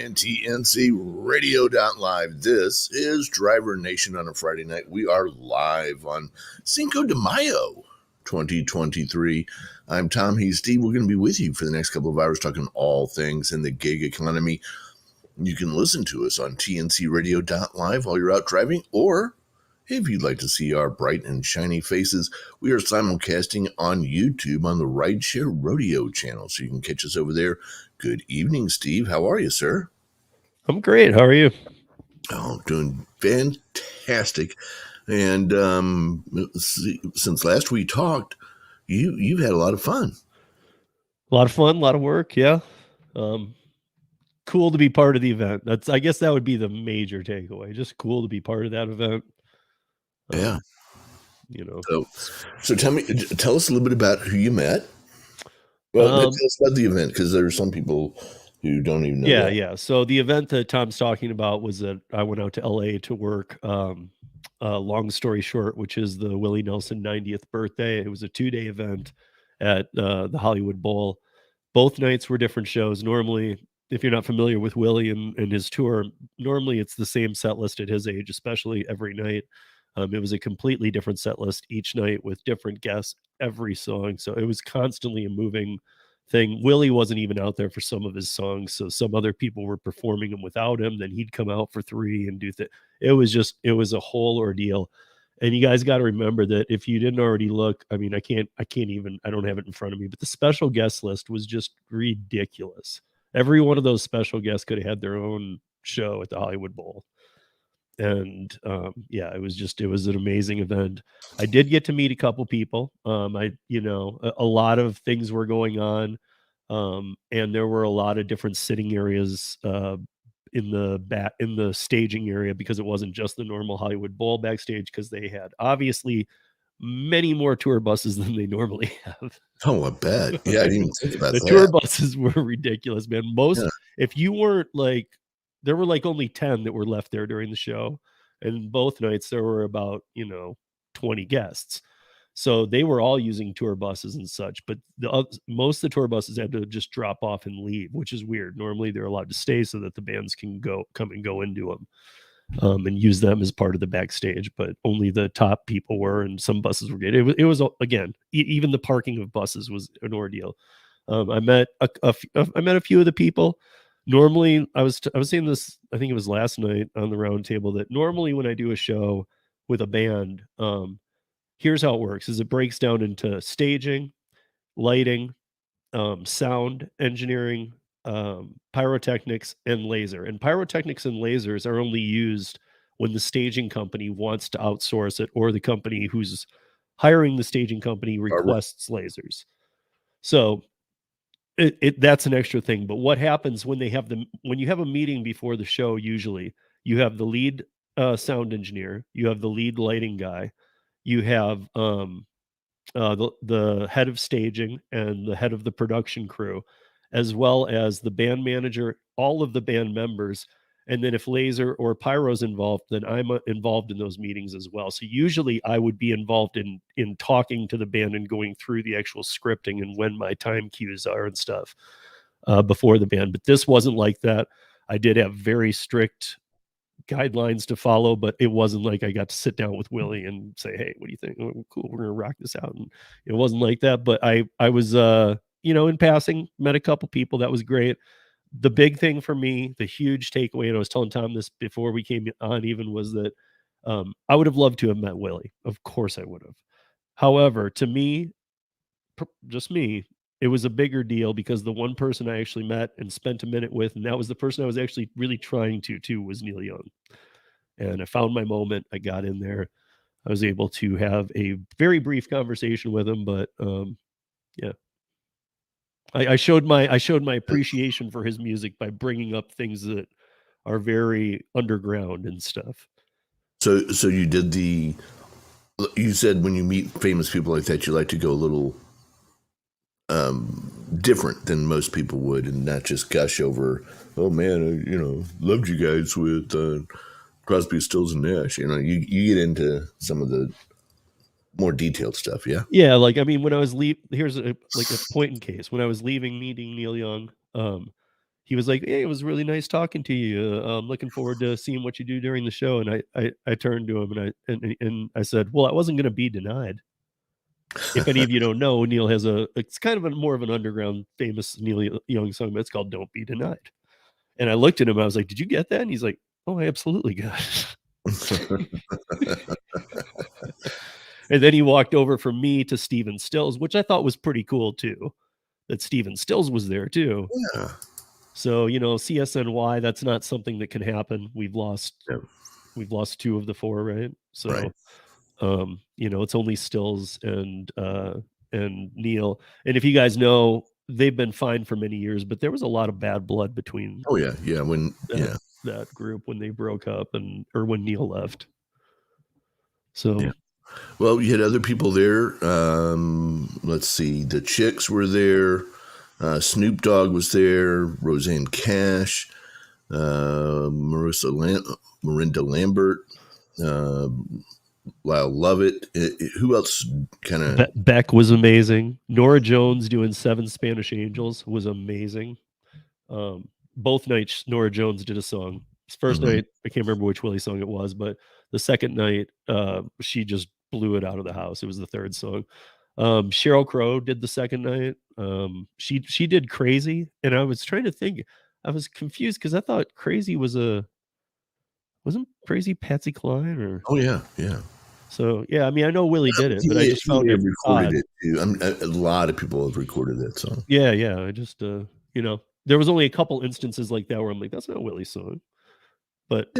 and TNCradio.live. This is Driver Nation on a Friday night. We are live on Cinco de Mayo 2023. I'm Tom. He's Steve. We're going to be with you for the next couple of hours talking all things in the gig economy. You can listen to us on TNCradio.live while you're out driving, or if you'd like to see our bright and shiny faces, we are simulcasting on YouTube on the Rideshare Rodeo channel, so you can catch us over there. Good evening, Steve. How are you, sir? I'm great. How are you? Oh, doing fantastic. And since last we talked, you've had a lot of fun. A lot of fun, a lot of work. Yeah. Cool to be part of the event. I guess that would be the major takeaway. Just cool to be part of that event. Yeah. You know. So tell us a little bit about who you met. Well, tell us about the event, because there are some people who don't even know that. Yeah. So the event that Tom's talking about was that I went out to LA to work. Long story short, which is the Willie Nelson 90th birthday. It was a 2-day event at the Hollywood Bowl. Both nights were different shows. Normally, if you're not familiar with Willie and his tour, normally it's the same set list at his age, especially every night. It was a completely different set list each night with different guests every song. So it was constantly a moving thing. Willie wasn't even out there for some of his songs, so some other people were performing them without him. Then he'd come out for 3 and do that. It was a whole ordeal. And you guys got to remember that if you didn't already look, I mean, I don't have it in front of me, but the special guest list was just ridiculous. Every one of those special guests could have had their own show at the Hollywood Bowl. And it was an amazing event. I did get to meet a couple people. A lot of things were going on. And there were a lot of different sitting areas in the staging area, because it wasn't just the normal Hollywood Bowl backstage, because they had obviously many more tour buses than they normally have. Oh, I bet. Yeah, I didn't think about the that. Tour buses were ridiculous, man. If you weren't there were only 10 that wwere left there during the show, and both nights there were about 20 guests. So they were all using tour buses and such, but most of the tour buses had to just drop off and leave, which is weird. Normally they're allowed to stay so that the bands can come and go into them and use them as part of the backstage, but only the top people were, and some buses were good. It was again, even the parking of buses was an ordeal. I met a few of the people. Normally, I was saying this, I think it was last night on the round table, that normally when I do a show with a band, here's how it works: is it breaks down into staging, lighting, sound engineering, pyrotechnics, and laser. And pyrotechnics and lasers are only used when the staging company wants to outsource it, or the company who's hiring the staging company requests lasers. So that's an extra thing. But what happens when you have a meeting before the show, usually you have the lead sound engineer, you have the lead lighting guy, you have the head of staging and the head of the production crew, as well as the band manager, all of the band members. And then if laser or pyro's involved, then I'm involved in those meetings as well. So usually I would be involved in talking to the band and going through the actual scripting and when my time cues are and stuff before the band. But this wasn't like that. I did have very strict guidelines to follow, but it wasn't like I got to sit down with Willie and say, "Hey, what do you think? Oh, cool, we're gonna rock this out." And it wasn't like that. But I was in passing, met a couple people. That was great. The big thing for me, the huge takeaway, and I was telling Tom this before we came on even, was that I would have loved to have met Willie. Of course I would have. However, to me, just me, it was a bigger deal because the one person I actually met and spent a minute with, and that was the person I was actually really trying to, was Neil Young. And I found my moment. I got in there. I was able to have a very brief conversation with him, but yeah. I showed my appreciation for his music by bringing up things that are very underground and stuff. So you said when you meet famous people like that, you like to go a little different than most people would, and not just gush over, oh man, loved you guys with Crosby, Stills, and Nash. You get into some of the more detailed stuff. Yeah. When I was here's a point in case. When I was leaving meeting Neil Young, he was like, "Hey, it was really nice talking to you. I'm looking forward to seeing what you do during the show." And I turned to him and I said, "Well, I wasn't going to be denied." If any of you don't know, Neil has it's kind of more of an underground famous Neil Young song, but it's called "Don't Be Denied." And I looked at him, I was like, "Did you get that?" And he's like, "Oh, I absolutely got it." And then he walked over from me to Steven Stills, which I thought was pretty cool too. That Steven Stills was there too. Yeah. So, CSNY, that's not something that can happen. We've lost Yeah. 2 of the 4, right? So, Right. it's only Stills and Neil. And if you guys know, they've been fine for many years, but there was a lot of bad blood between Oh yeah. Yeah. that group when they broke up or when Neil left. So Yeah. Well, you had other people there. Let's see. The Chicks were there. Snoop Dogg was there. Roseanne Cash. Marinda Lambert. Lyle Lovett. Who else kind of... Beck was amazing. Nora Jones doing 7 Spanish Angels was amazing. Both nights Nora Jones did a song. First night, I can't remember which Willie song it was, but the second night, she just blew it out of the house. It was the third song. Sheryl Crow did the second night. She did Crazy, and I was trying to think. I was confused because I thought Crazy wasn't Crazy Patsy Cline or... Oh yeah, yeah. So yeah, I mean, I know Willie did it, but I just found it recorded odd. it too. I mean, a lot of people have recorded that song. Yeah, yeah. I just there was only a couple instances like that where I'm like, that's not Willie's song. But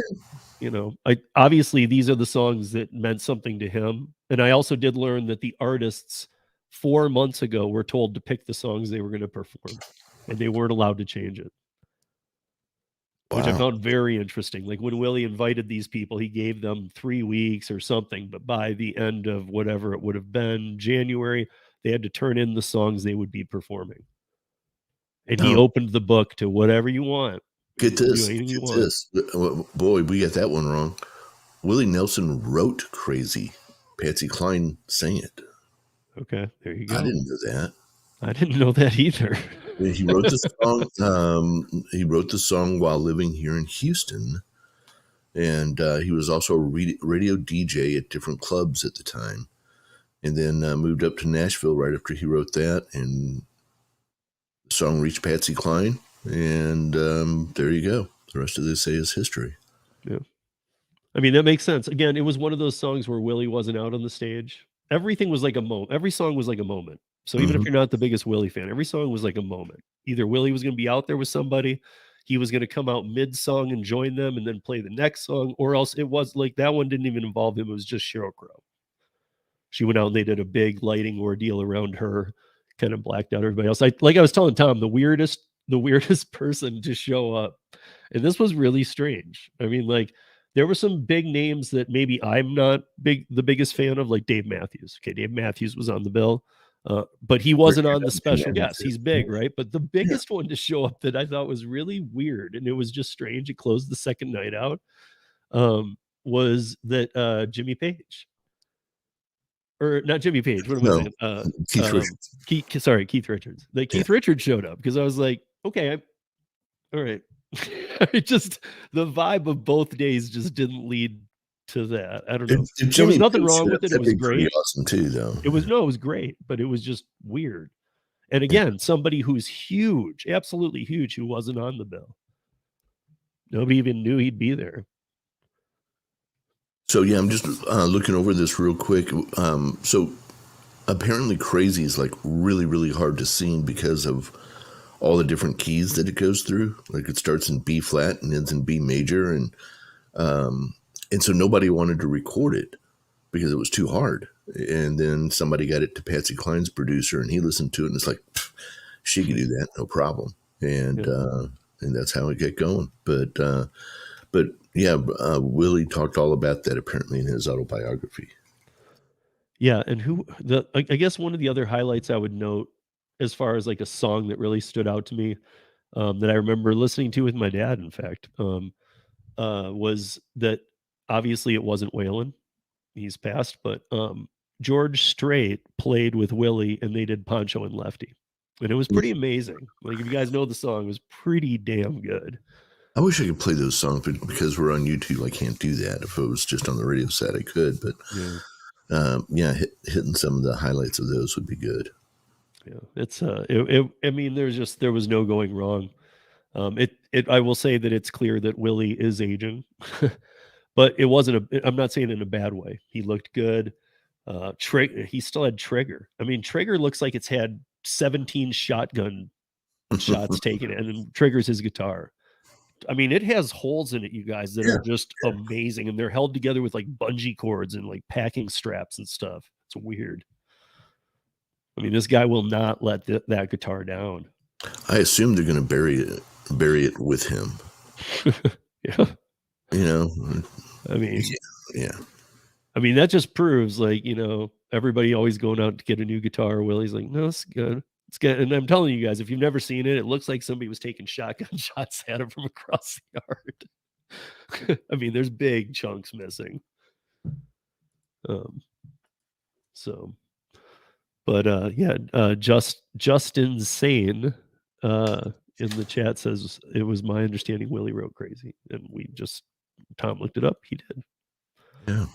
I obviously these are the songs that meant something to him. And I also did learn that the artists 4 months ago were told to pick the songs they were going to perform, and they weren't allowed to change it. Which I Wow. found very interesting. Like when Willie invited these people, he gave them 3 weeks or something, but by the end of whatever it would have been, January, they had to turn in the songs they would be performing. And he Now, opened the book to whatever you want. get You can do this. anything you Get want. this. Boy, we got that one wrong. Willie Nelson wrote Crazy. Patsy Cline sang it. Okay, there you go. I didn't know that. I didn't know that either. He wrote the song. He wrote the song while living here in Houston, and he was also a radio DJ at different clubs at the time. And then moved up to Nashville right after he wrote that, and the song reached Patsy Cline, and there you go. The rest of this is history. Yeah. I mean, that makes sense. Again, it was one of those songs where Willie wasn't out on the stage. Everything was like a moment. Every song was like a moment. So even if you're not the biggest Willie fan, every song was like a moment. Either Willie was going to be out there with somebody, he was going to come out mid-song and join them and then play the next song, or else it was like that one didn't even involve him. It was just Sheryl Crow. She went out and they did a big lighting ordeal around her, kind of blacked out everybody else. Like I was telling Tom, the weirdest person to show up. And this was really strange. I mean, like there were some big names that maybe I'm not the biggest fan of, like Dave Matthews. Okay, Dave Matthews was on the bill, but he wasn't on the special guest. He's big, right? But the biggest one to show up that I thought was really weird, and it was just strange. It closed the second night out. Was that Jimmy Page? Or not Jimmy Page? What am I saying? Keith Richards. Keith Richards. Keith Richards showed up because I was like, okay, all right. It just the vibe of both days just didn't lead to that. I don't know. There was nothing wrong with it. It was great. Awesome too, though. It was great, but it was just weird. And again, somebody who's huge, absolutely huge, who wasn't on the bill. Nobody even knew he'd be there. So yeah, I'm just looking over this real quick. So apparently, Crazy is like really, really hard to sing because of all the different keys that it goes through. Like it starts in B flat and ends in B major, and so nobody wanted to record it because it was too hard. And then somebody got it to Patsy Cline's producer, and he listened to it, and it's like she could do that, no problem. And that's how it got going. But yeah, Willie talked all about that apparently in his autobiography. Yeah, and I guess one of the other highlights I would note, as far as like a song that really stood out to me, that I remember listening to with my dad, in fact, was that obviously it wasn't Waylon. He's passed, but George Strait played with Willie, and they did Poncho and Lefty. And it was pretty amazing. Like, if you guys know the song, it was pretty damn good. I wish I could play those songs, but because we're on YouTube, I can't do that. If it was just on the radio set, I could. But hitting some of the highlights of those would be good. Yeah, it's I mean, there was no going wrong. I will say that it's clear that Willie is aging, but it wasn't I'm not saying in a bad way. He looked good. He still had Trigger. I mean, Trigger looks like it's had 17 shotgun shots taken, and Trigger's his guitar. I mean, it has holes in it, you guys, that are just amazing, and they're held together with like bungee cords and like packing straps and stuff. It's weird. I mean, this guy will not let that guitar down. I assume they're going to bury it with him. Yeah. You know, I mean, yeah. I mean, that just proves, like, you know, everybody always going out to get a new guitar. Willie's like, no, it's good. It's good. And I'm telling you guys, if you've never seen it, it looks like somebody was taking shotgun shots at him from across the yard. I mean, there's big chunks missing. Just insane in the chat says it was my understanding Willie wrote Crazy, and Tom looked it up. He did. Yeah.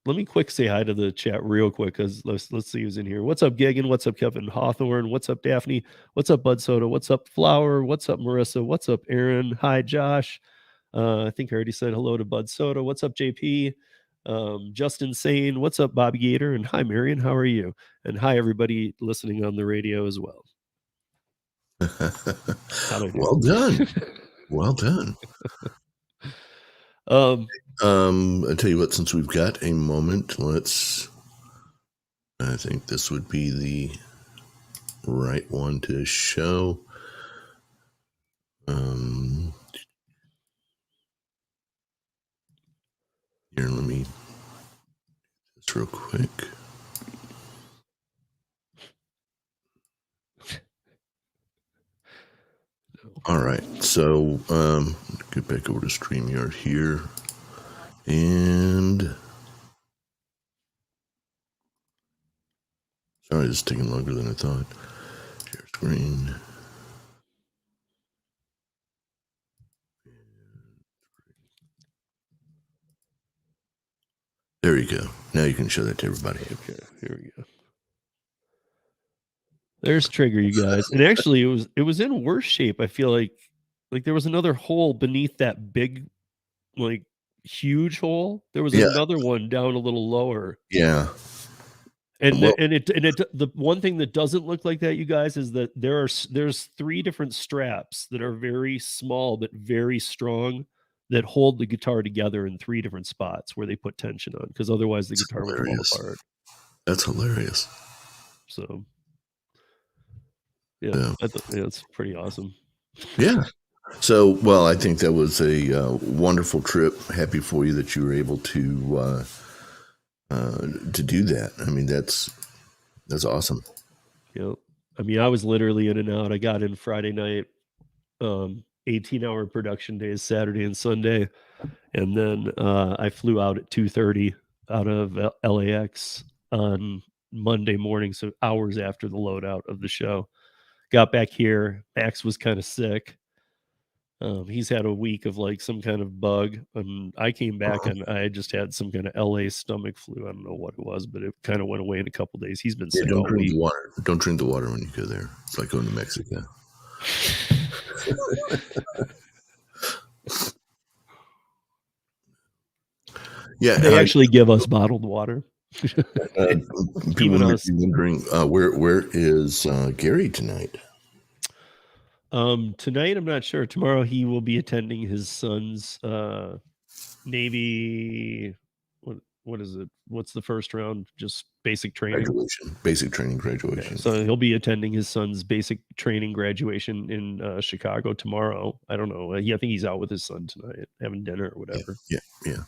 Let me quick say hi to the chat real quick, because let's see who's in here. What's up, Gigan? What's up, Kevin Hawthorne? What's up, Daphne? What's up, Bud Soda? What's up, Flower? What's up, Marissa? What's up, Aaron? Hi, Josh. I think I already said hello to Bud Soda. What's up, JP? Just Insane. What's up, Bobby Gator? And hi, Marion. How are you? And hi, everybody listening on the radio as well. Well done. Well done. I tell you what, since we've got a moment, I think this would be the right one to show. Here, let me do this real quick. All right, so get back over to StreamYard here, and sorry, it's taking longer than I thought. Share screen. There you go. Now you can show that to everybody. Okay, here we go. There's Trigger, you guys. And actually, it was in worse shape. I feel like there was another hole beneath that big, like, huge hole. There was another one down a little lower. Yeah. And the one thing that doesn't look like that, you guys, is that there's 3 different straps that are very small but very strong that hold the guitar together in 3 different spots where they put tension on, because otherwise the guitar will fall apart. That's hilarious. So yeah. It's pretty awesome. Yeah. So, well, I think that was a wonderful trip. Happy for you that you were able to do that. I mean, that's awesome. Yep. I mean, I was literally in and out. I got in Friday night, 18-hour production days, Saturday and Sunday, and then I flew out at 2:30 out of LAX on Monday morning, so hours after the loadout of the show. Got back here. Max was kind of sick. He's had a week of like some kind of bug, and I came back and I just had some kind of LA stomach flu. I don't know what it was, but it kind of went away in a couple of days. He's been sick all week. Don't drink the water when you go there. It's like going to Mexico. Yeah, they actually give us bottled water. People might be wondering where is Gary tonight? Tonight I'm not sure. Tomorrow he will be attending his son's Navy. What is it? What's the first round? Just basic training. Basic training graduation. Okay. So he'll be attending his son's basic training graduation in Chicago tomorrow. I don't know. I think he's out with his son tonight, having dinner or whatever. Yeah.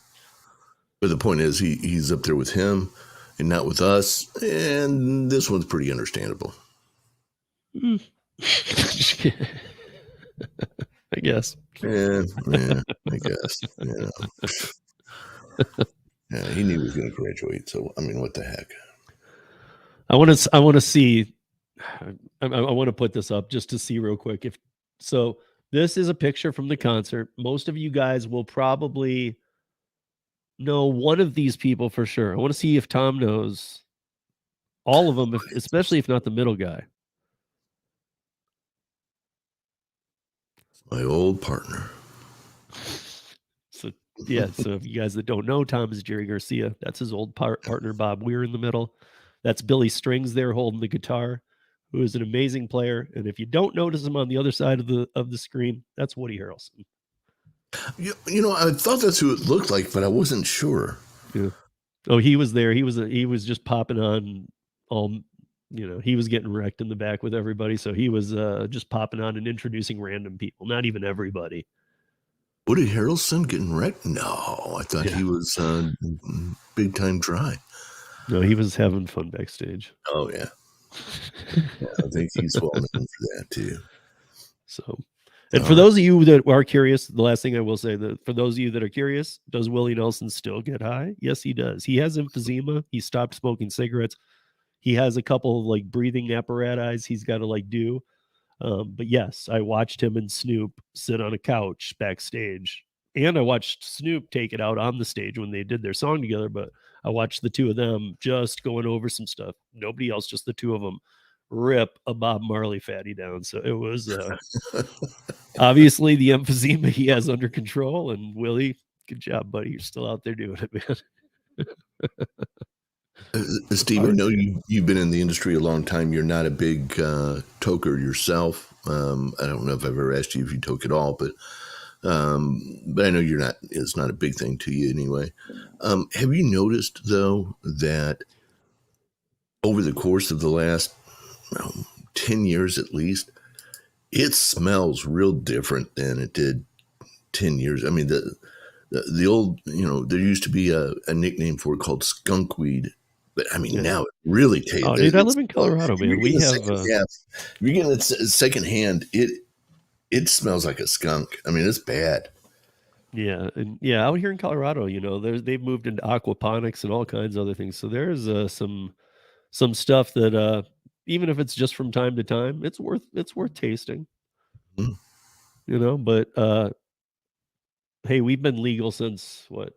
But the point is, he's up there with him and not with us, and this one's pretty understandable. I guess. Yeah, I guess. Yeah, he knew he was going to graduate, so I mean, what the heck? I want to see I want to put this up just to see real quick. So this is a picture from the concert. Most of you guys will probably know one of these people for sure. I want to see if Tom knows all of them, especially if not the middle guy. My old partner. So if you guys that don't know, Tom is Jerry Garcia. That's his old partner, Bob Weir, in the middle. That's Billy Strings there holding the guitar, who is an amazing player. And if you don't notice him on the other side of the screen, that's Woody Harrelson. You know, I thought that's who it looked like, but I wasn't sure. Yeah. Oh, he was there. He was just popping on all, he was getting wrecked in the back with everybody. So he was just popping on and introducing random people, not even everybody. Woody Harrelson getting wrecked? No, I thought he was big time dry. No, he was having fun backstage. Oh, yeah. I think he's well known for that, too. So, and for those of you that are curious, the last thing I will say, that for those of you that are curious, does Willie Nelson still get high? Yes, he does. He has emphysema. He stopped smoking cigarettes. He has a couple of like breathing apparatus he's got to do. But yes, I watched him and Snoop sit on a couch backstage, and I watched Snoop take it out on the stage when they did their song together. But I watched the two of them just going over some stuff. Nobody else, just the two of them, rip a Bob Marley fatty down. So it was obviously the emphysema he has under control. And Willie, good job, buddy. You're still out there doing it, man. Steve, I know you've been in the industry a long time. You're not a big toker yourself. I don't know if I've ever asked you if you toke at all, but I know you're not. It's not a big thing to you anyway. Have you noticed though that over the course of the last 10 years at least, it smells real different than it did 10 years? I mean, the old, there used to be a nickname for it called skunk weed. But I mean, now it really tastes. Oh, dude, I live in Colorado, man. We have. You're getting it secondhand. It smells like a skunk. I mean, it's bad. Yeah, and out here in Colorado, they've moved into aquaponics and all kinds of other things. So there's some stuff that even if it's just from time to time, it's worth tasting. But hey, we've been legal since what?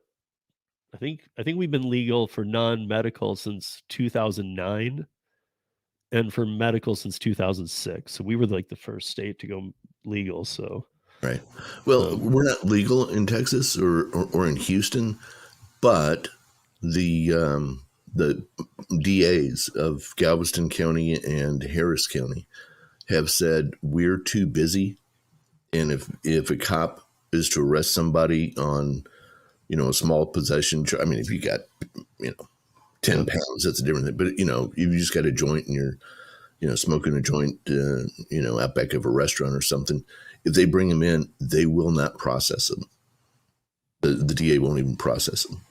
I think we've been legal for non-medical since 2009, and for medical since 2006. So we were like the first state to go legal. So right. Well, we're not legal in Texas or in Houston, but the DAs of Galveston County and Harris County have said we're too busy, and if a cop is to arrest somebody on a small possession. I mean, if you got, 10 pounds, that's a different thing. But, you've just got a joint and you're, smoking a joint, out back of a restaurant or something. If they bring them in, they will not process them. The DA won't even process them.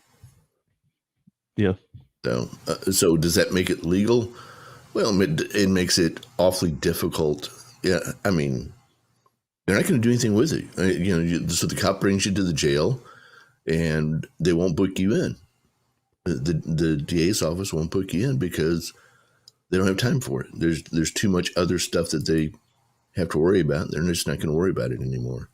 Yeah. So does that make it legal? Well, it makes it awfully difficult. Yeah. I mean, they're not going to do anything with it. So the cop brings you to the jail, and they won't book you in. The DA's office won't book you in because they don't have time for it. There's too much other stuff that they have to worry about. They're just not going to worry about it anymore.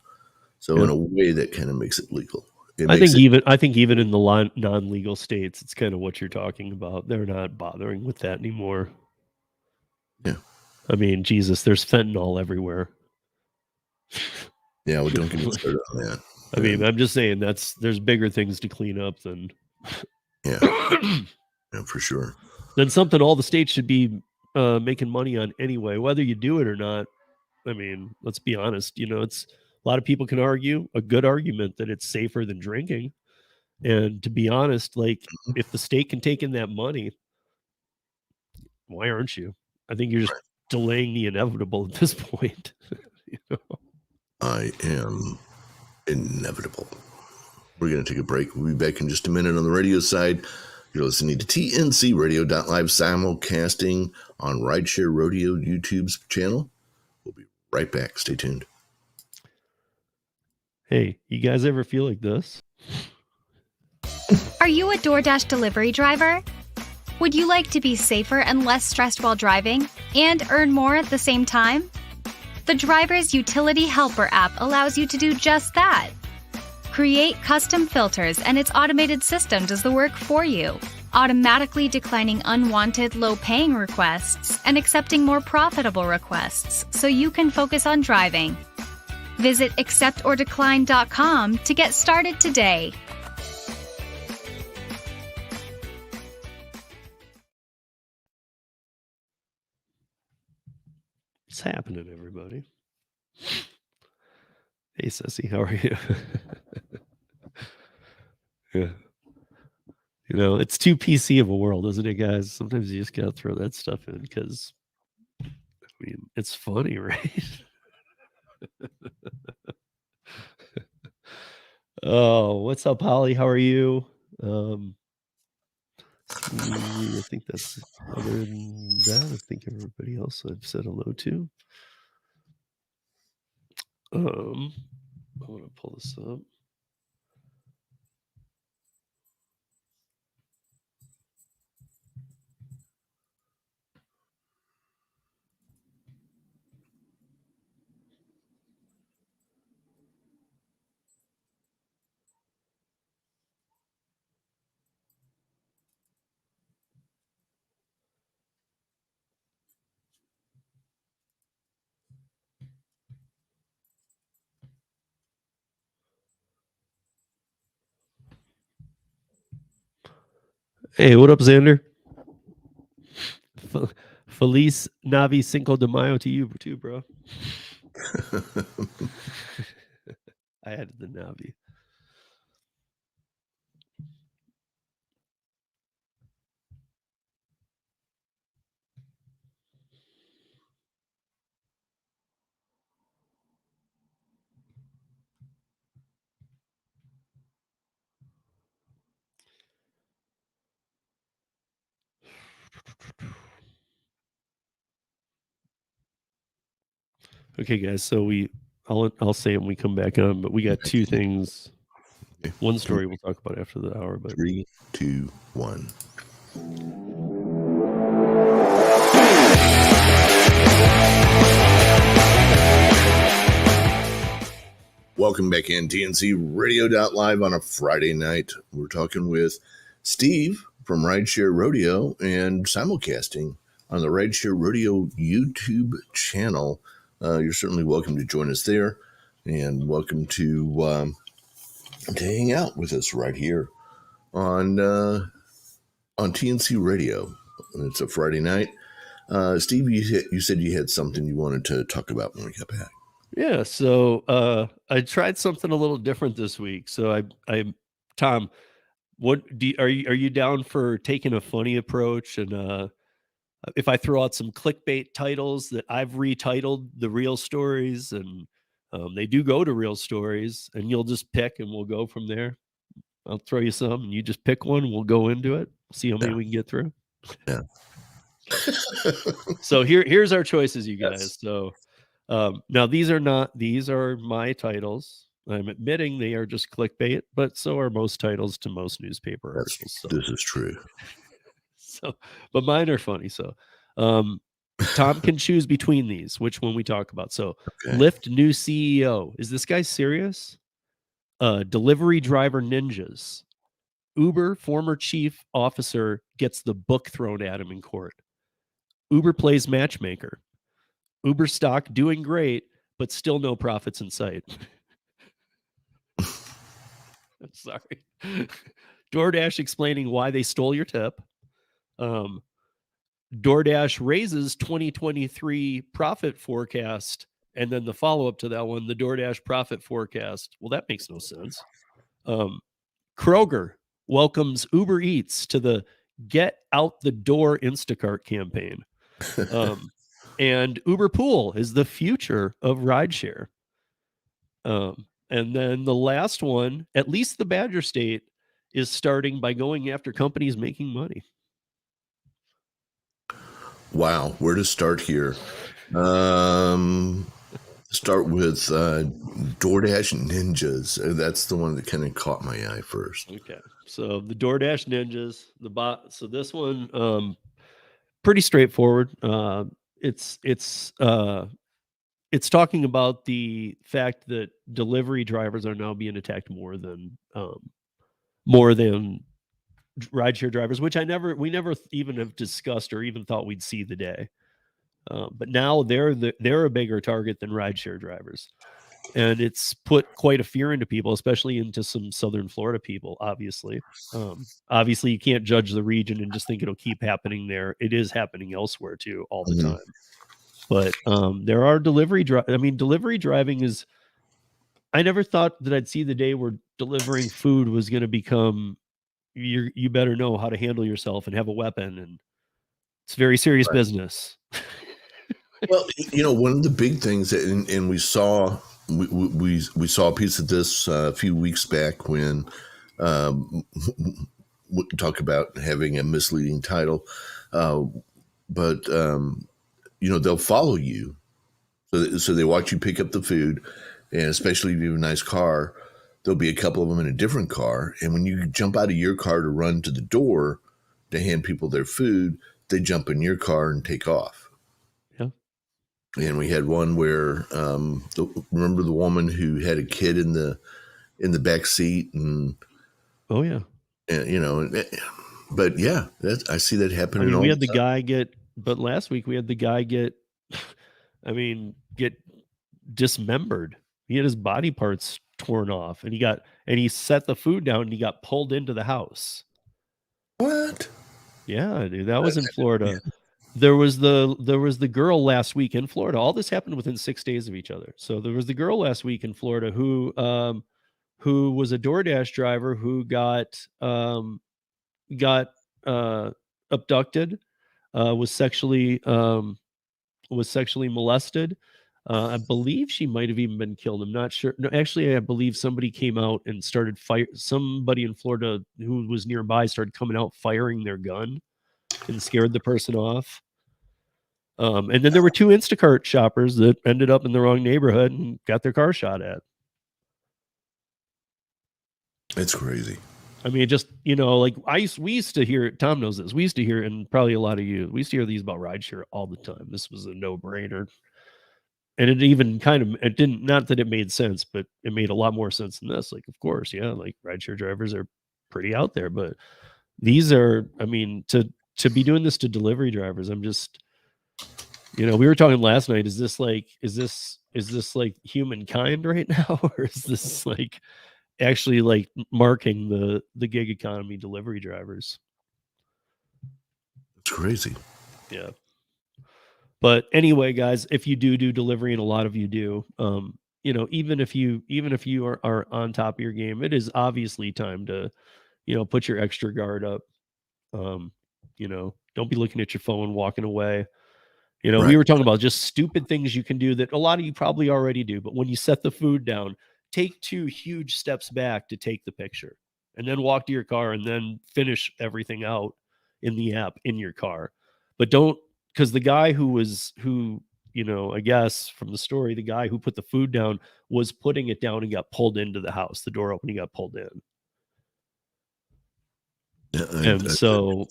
So in a way, that kind of makes it legal. I think even in the non-legal states, it's kind of what you're talking about. They're not bothering with that anymore. Yeah. I mean, Jesus, there's fentanyl everywhere. Yeah, well, don't get me started on that. I mean, I'm just saying there's bigger things to clean up than. Yeah, for sure. Then something all the states should be making money on anyway, whether you do it or not. I mean, let's be honest. It's a lot of people can argue a good argument that it's safer than drinking. And to be honest, like if the state can take in that money, why aren't you? I think you're just delaying the inevitable at this point. I am inevitable. We're going to take a break. We'll be back in just a minute on the radio side. You're listening to TNCradio.live simulcasting on Rideshare Rodeo YouTube's channel. We'll be right back. Stay tuned. Hey, you guys ever feel like this? Are you a DoorDash delivery driver? Would you like to be safer and less stressed while driving? and earn more at the same time? The Driver's Utility Helper app allows you to do just that. Create custom filters and its automated system does the work for you, automatically declining unwanted low-paying requests and accepting more profitable requests so you can focus on driving. Visit acceptordecline.com to get started today. What's happening, everybody? Hey, Sissy, how are you? Yeah. You know, it's too PC of a world, isn't it, guys? Sometimes you just gotta throw that stuff in because, I mean, it's funny, right? Oh, what's up, Holly? How are you? I think that's, other than that, I think everybody else I've said hello to. I want to pull this up. Hey, what up, Xander? Feliz Navi Cinco de Mayo to you too, bro. I added the Navi. Okay, guys. So I'll say it when we come back on, but we got two things. Okay. One story we'll talk about after the hour. But 3, 2, 1. Welcome back in TNCradio.live on a Friday night. We're talking with Steve from Rideshare Rodeo and simulcasting on the Rideshare Rodeo YouTube channel. You're certainly welcome to join us there, and welcome to hang out with us right here on TNC Radio. It's a Friday night. Steve, you said you had something you wanted to talk about when we got back. yeah, so I tried something a little different this week. So Tom, are you down for taking a funny approach? And if I throw out some clickbait titles that I've retitled the real stories, and they do go to real stories, and you'll just pick, and we'll go from there. I'll throw you some, and you just pick one. We'll go into it. See how many we can get through. Yeah. So here's our choices, you guys. Yes. So now these are my titles. I'm admitting they are just clickbait, but so are most titles to most newspaper articles. So. This is true. So, but mine are funny. So, Tom can choose between these, which one we talk about. So, Okay. Lyft new CEO. Is this guy serious? Delivery driver ninjas. Uber former chief officer gets the book thrown at him in court. Uber plays matchmaker. Uber stock doing great, but still no profits in sight. I'm sorry. DoorDash explaining why they stole your tip. DoorDash raises 2023 profit forecast, and then the follow-up to that one, the DoorDash profit forecast. Well, that makes no sense. Kroger welcomes Uber Eats to the Get Out the Door Instacart campaign. And Uber Pool is the future of rideshare. And then the last one, at least the Badger State, is starting by going after companies making money. Wow, where to start here? Start with DoorDash Ninjas. That's the one that kind of caught my eye first. Okay, so the DoorDash Ninjas, the bot. So this one, pretty straightforward. it's talking about the fact that delivery drivers are now being attacked more than rideshare drivers, which we never even have discussed or even thought we'd see the day. But now they're a bigger target than rideshare drivers, and it's put quite a fear into people, especially into some Southern Florida people. Obviously, you can't judge the region and just think it'll keep happening there. It is happening elsewhere too, all the time. But there are delivery driving is. I never thought that I'd see the day where delivering food was going to become. You better know how to handle yourself and have a weapon, and it's very serious business. Well, one of the big things, and we saw we saw a piece of this a few weeks back when we talk about having a misleading title, but they'll follow you, so they watch you pick up the food, and especially if you have a nice car, there'll be a couple of them in a different car, and when you jump out of your car to run to the door to hand people their food, they jump in your car and take off. And we had one where, remember the woman who had a kid in the back seat, and but yeah, I see that happening. I mean, we had the guy but last week we had the guy get dismembered. He had his body parts torn off, and he set the food down, and he got pulled into the house. What? Yeah, dude, that was in Florida. Yeah. There was the girl last week in Florida. All this happened within 6 days of each other. So there was the girl last week in Florida who was a DoorDash driver who got abducted, was sexually molested. I believe she might have even been killed. I'm not sure. No, actually, I believe somebody came out and started somebody in Florida who was nearby started coming out firing their gun and scared the person off. And then there were 2 Instacart shoppers that ended up in the wrong neighborhood and got their car shot at. It's crazy. I mean, just, we used to hear, Tom knows this, we used to hear, and probably a lot of you, we used to hear these about rideshare all the time. This was a no-brainer. And it even not that it made sense, but it made a lot more sense than this. Like, of course, yeah, like rideshare drivers are pretty out there, but these are, to be doing this to delivery drivers, I'm just, we were talking last night, is this like humankind right now? Or is this like actually like marking the gig economy delivery drivers? It's crazy. Yeah. But anyway, guys, if you do delivery, and a lot of you do, even if you are on top of your game, it is obviously time to, put your extra guard up. Don't be looking at your phone, walking away. Right. We were talking about just stupid things you can do that a lot of you probably already do. But when you set the food down, take 2 huge steps back to take the picture, and then walk to your car, and then finish everything out in the app in your car. But don't, because the guy I guess from the story, the guy who put the food down was putting it down and got pulled into the house. The door opened, he got pulled in. Yeah, and so,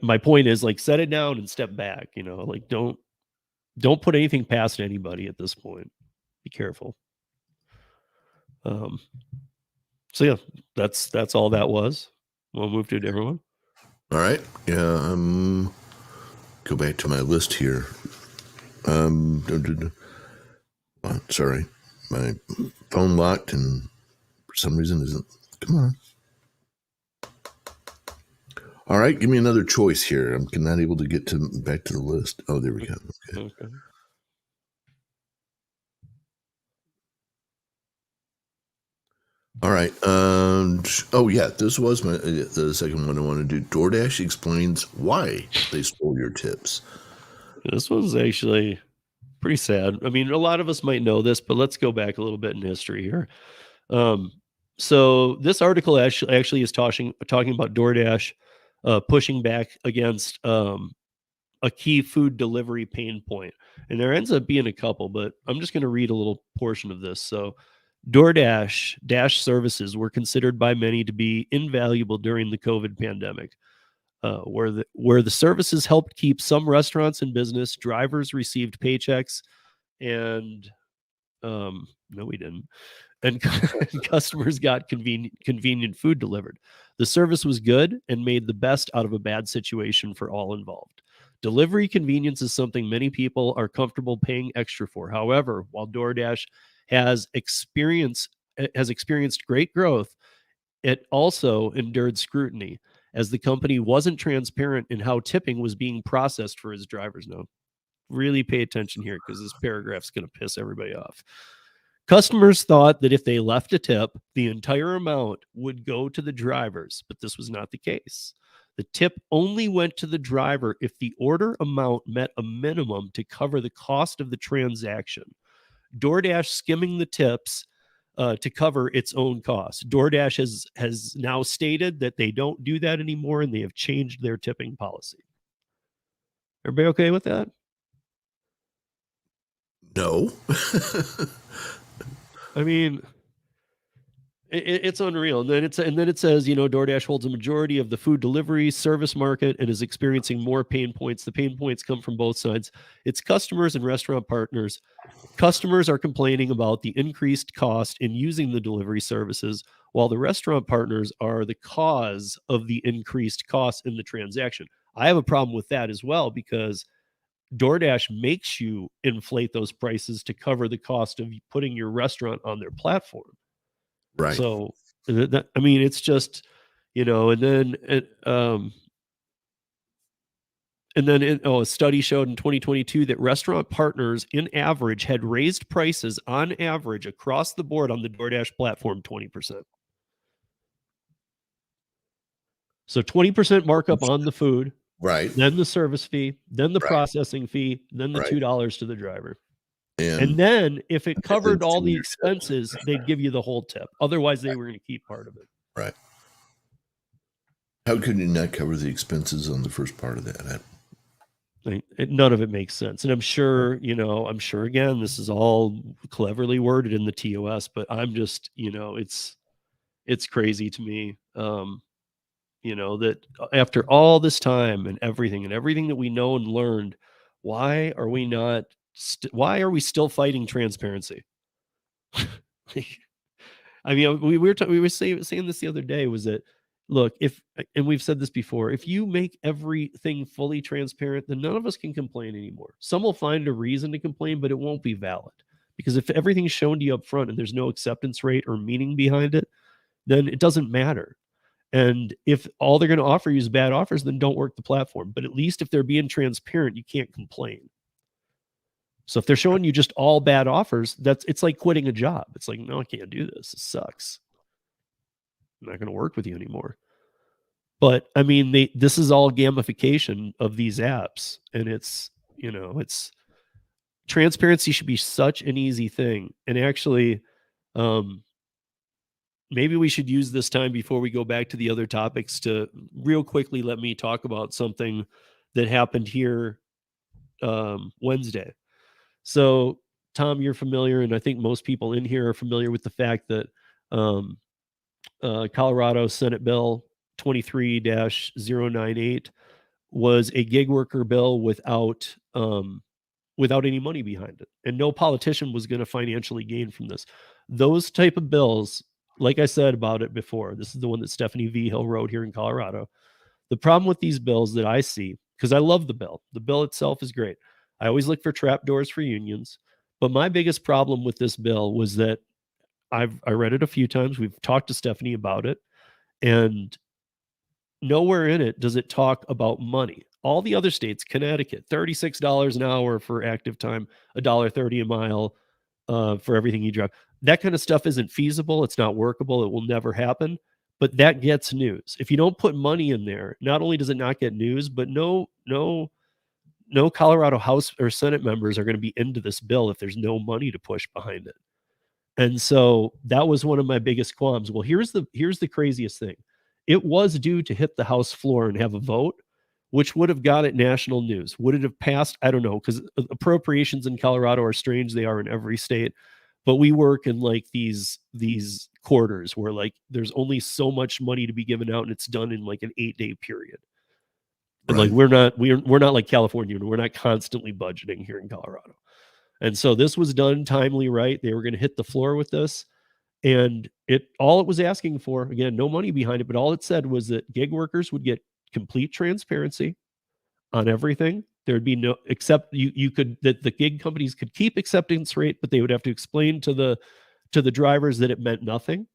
my point is, like, set it down and step back, like, don't put anything past anybody at this point. Be careful. So yeah, that's all that was. We'll move to a different one. All right. Yeah. Go back to my list here. Sorry. My phone locked and for some reason isn't. Come on. All right, give me another choice here. I'm not able to get back to the list. Oh, there we go. Okay. All right. This was the second one I want to do. DoorDash explains why they stole your tips. This one's actually pretty sad. I mean, a lot of us might know this, but let's go back a little bit in history here. So this article actually is talking about DoorDash pushing back against a key food delivery pain point. And there ends up being a couple, but I'm just going to read a little portion of this. So DoorDash services were considered by many to be invaluable during the COVID pandemic. where the services helped keep some restaurants in business, drivers received paychecks, and no, we didn't. And customers got convenient food delivered. The service was good and made the best out of a bad situation for all involved. Delivery convenience is something many people are comfortable paying extra for. However, while DoorDash has experienced great growth, it also endured scrutiny as the company wasn't transparent in how tipping was being processed for its drivers. Now, really pay attention here because this paragraph's going to piss everybody off. Customers thought that if they left a tip, the entire amount would go to the drivers, but this was not the case. The tip only went to the driver if the order amount met a minimum to cover the cost of the transaction. DoorDash skimming the tips to cover its own costs. DoorDash has now stated that they don't do that anymore, and they have changed their tipping policy. Everybody okay with that? No. I mean, it's unreal. And then it says, DoorDash holds a majority of the food delivery service market and is experiencing more pain points. The pain points come from both sides. Its customers and restaurant partners. Customers are complaining about the increased cost in using the delivery services, while the restaurant partners are the cause of the increased cost in the transaction. I have a problem with that as well, because DoorDash makes you inflate those prices to cover the cost of putting your restaurant on their platform. Right. So, it's just, and then a study showed in 2022 that restaurant partners in average had raised prices on average across the board on the DoorDash platform 20%. So 20% markup on the food, right? Then the service fee, then the Right. processing fee, then the Right. $2 to the driver. And And then if it covered all the your tip. expenses, they'd give you the whole tip. Otherwise, they were going to keep part of it. Right. How could you not cover the expenses on the first part of that? None of it makes sense. And I'm sure, again, this is all cleverly worded in the TOS, but I'm just, it's crazy to me, that after all this time and everything that we know and learned, why are we still fighting transparency? We were saying this the other day, was that, look, and we've said this before, if you make everything fully transparent, then none of us can complain anymore. Some will find a reason to complain, but it won't be valid, because if everything's shown to you up front and there's no acceptance rate or meaning behind it, then it doesn't matter. And if all they're going to offer you is bad offers, then don't work the platform. But at least if they're being transparent, you can't complain. So if they're showing you just all bad offers, it's like quitting a job. It's like, no, I can't do this. It sucks. I'm not going to work with you anymore. But this is all gamification of these apps, and it's transparency should be such an easy thing. And actually, maybe we should use this time before we go back to the other topics to real quickly let me talk about something that happened here Wednesday. So, Tom, you're familiar, and I think most people in here are familiar with the fact that Colorado Senate Bill 23-098 was a gig worker bill without any money behind it, and no politician was going to financially gain from this. Those type of bills, like I said about it before, this is the one that Stephanie V. Hill wrote here in Colorado. The problem with these bills that I see, because I love the bill itself is great. I always look for trapdoors for unions. But my biggest problem with this bill was that I read it a few times. We've talked to Stephanie about it, and nowhere in it does it talk about money. All the other states, Connecticut, $36 an hour for active time, $1.30 a mile for everything you drive. That kind of stuff isn't feasible. It's not workable. It will never happen. But that gets news. If you don't put money in there, not only does it not get news, but no Colorado House or Senate members are going to be into this bill if there's no money to push behind it. And so that was one of my biggest qualms. Well, here's the craziest thing. It was due to hit the House floor and have a vote, which would have got it national news. Would it have passed? I don't know, because appropriations in Colorado are strange. They are in every state. But we work in like these quarters where like there's only so much money to be given out, and it's done in like an 8-day period. And like we're not like California. We're not constantly budgeting here in Colorado. And so this was done timely, right? They were going to hit the floor with this. And all it was asking for, again, no money behind it, but all it said was that gig workers would get complete transparency on everything. There'd be no, except that the gig companies could keep acceptance rate, but they would have to explain to the drivers that it meant nothing.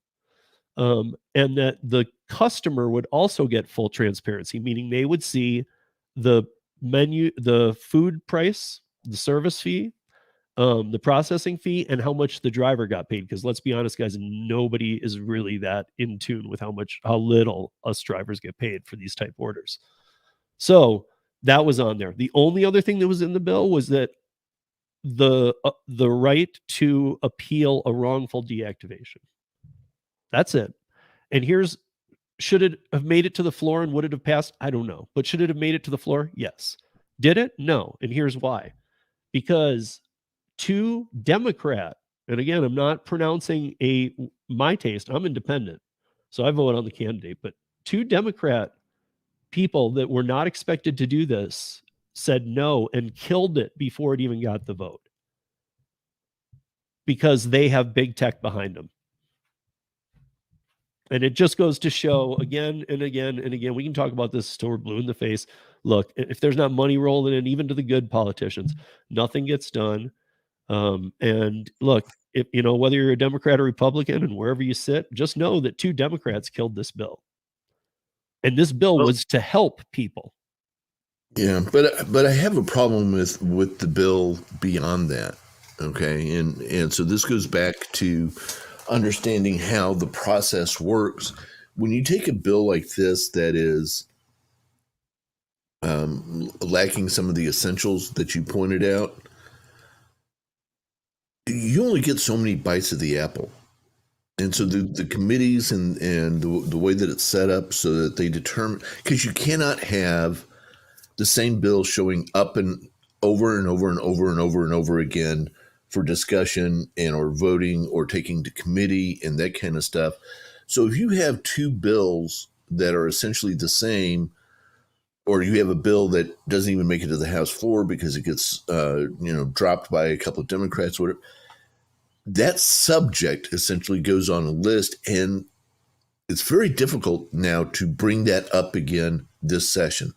And that the customer would also get full transparency, meaning they would see the menu, the food price, the service fee, the processing fee, and how much the driver got paid. Because let's be honest, guys, nobody is really that in tune with how little us drivers get paid for these type orders. So that was on there. The only other thing that was in the bill was that the right to appeal a wrongful deactivation. That's it. And should it have made it to the floor and would it have passed? I don't know. But should it have made it to the floor? Yes. Did it? No. And here's why. Because two Democrat, and again, I'm not pronouncing my taste. I'm independent. So I vote on the candidate. But two Democrat people that were not expected to do this said no and killed it before it even got the vote. Because they have big tech behind them. And it just goes to show again and again and again, we can talk about this till we're blue in the face. Look, if there's not money rolling in, even to the good politicians, nothing gets done. And look, if whether you're a Democrat or Republican and wherever you sit, just know that two Democrats killed this bill. And this bill was to help people. Yeah, but I have a problem with the bill beyond that. Okay, and so this goes back to understanding how the process works. When you take a bill like this that is lacking some of the essentials that you pointed out, you only get so many bites of the apple. And so the committees and the way that it's set up so that they determine, because you cannot have the same bill showing up and over and over and over and over and over again for discussion and or voting or taking to committee and that kind of stuff. So if you have two bills that are essentially the same, or you have a bill that doesn't even make it to the House floor because it gets dropped by a couple of Democrats, whatever, that subject essentially goes on a list, and it's very difficult now to bring that up again this session.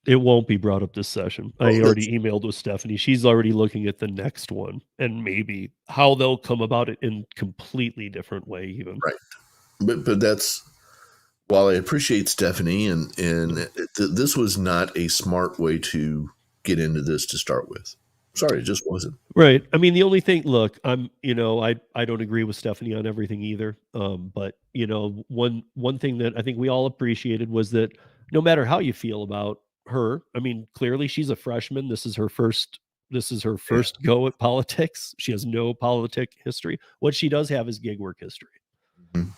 It won't be brought up this session. I already emailed with Stephanie. She's already looking at the next one and maybe how they'll come about it in completely different way even. Right. But that's, while I appreciate Stephanie and this was not a smart way to get into this to start with. Sorry, it just wasn't. Right. I mean, the only thing, look, I don't agree with Stephanie on everything either. But one thing that I think we all appreciated was that no matter how you feel about her, I mean, clearly she's a freshman. This is her first go at politics. She has no politic history. What she does have is gig work history. Mm-hmm.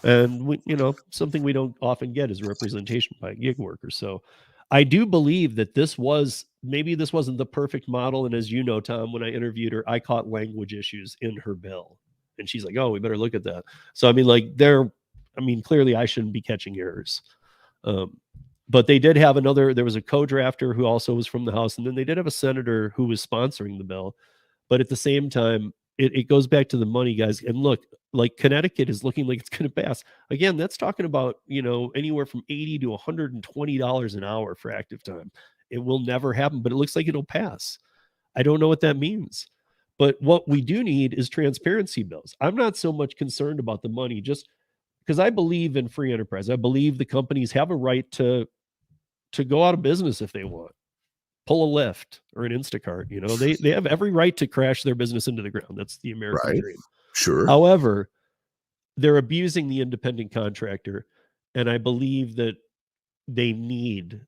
And something we don't often get is representation by gig workers. So I do believe that maybe this wasn't the perfect model. And as you know, Tom, when I interviewed her, I caught language issues in her bill. And she's like, oh, we better look at that. So, I mean, clearly I shouldn't be catching errors. But they did have there was a co-drafter who also was from the House. And then they did have a senator who was sponsoring the bill. But at the same time, it goes back to the money, guys. And look, like Connecticut is looking like it's going to pass. Again, that's talking about, anywhere from $80 to $120 an hour for active time. It will never happen, but it looks like it'll pass. I don't know what that means. But what we do need is transparency bills. I'm not so much concerned about the money, just because I believe in free enterprise. I believe the companies have a right to go out of business if they want. Pull a Lyft or an Instacart. They have every right to crash their business into the ground. That's the American dream. Sure. However, they're abusing the independent contractor, and I believe that they need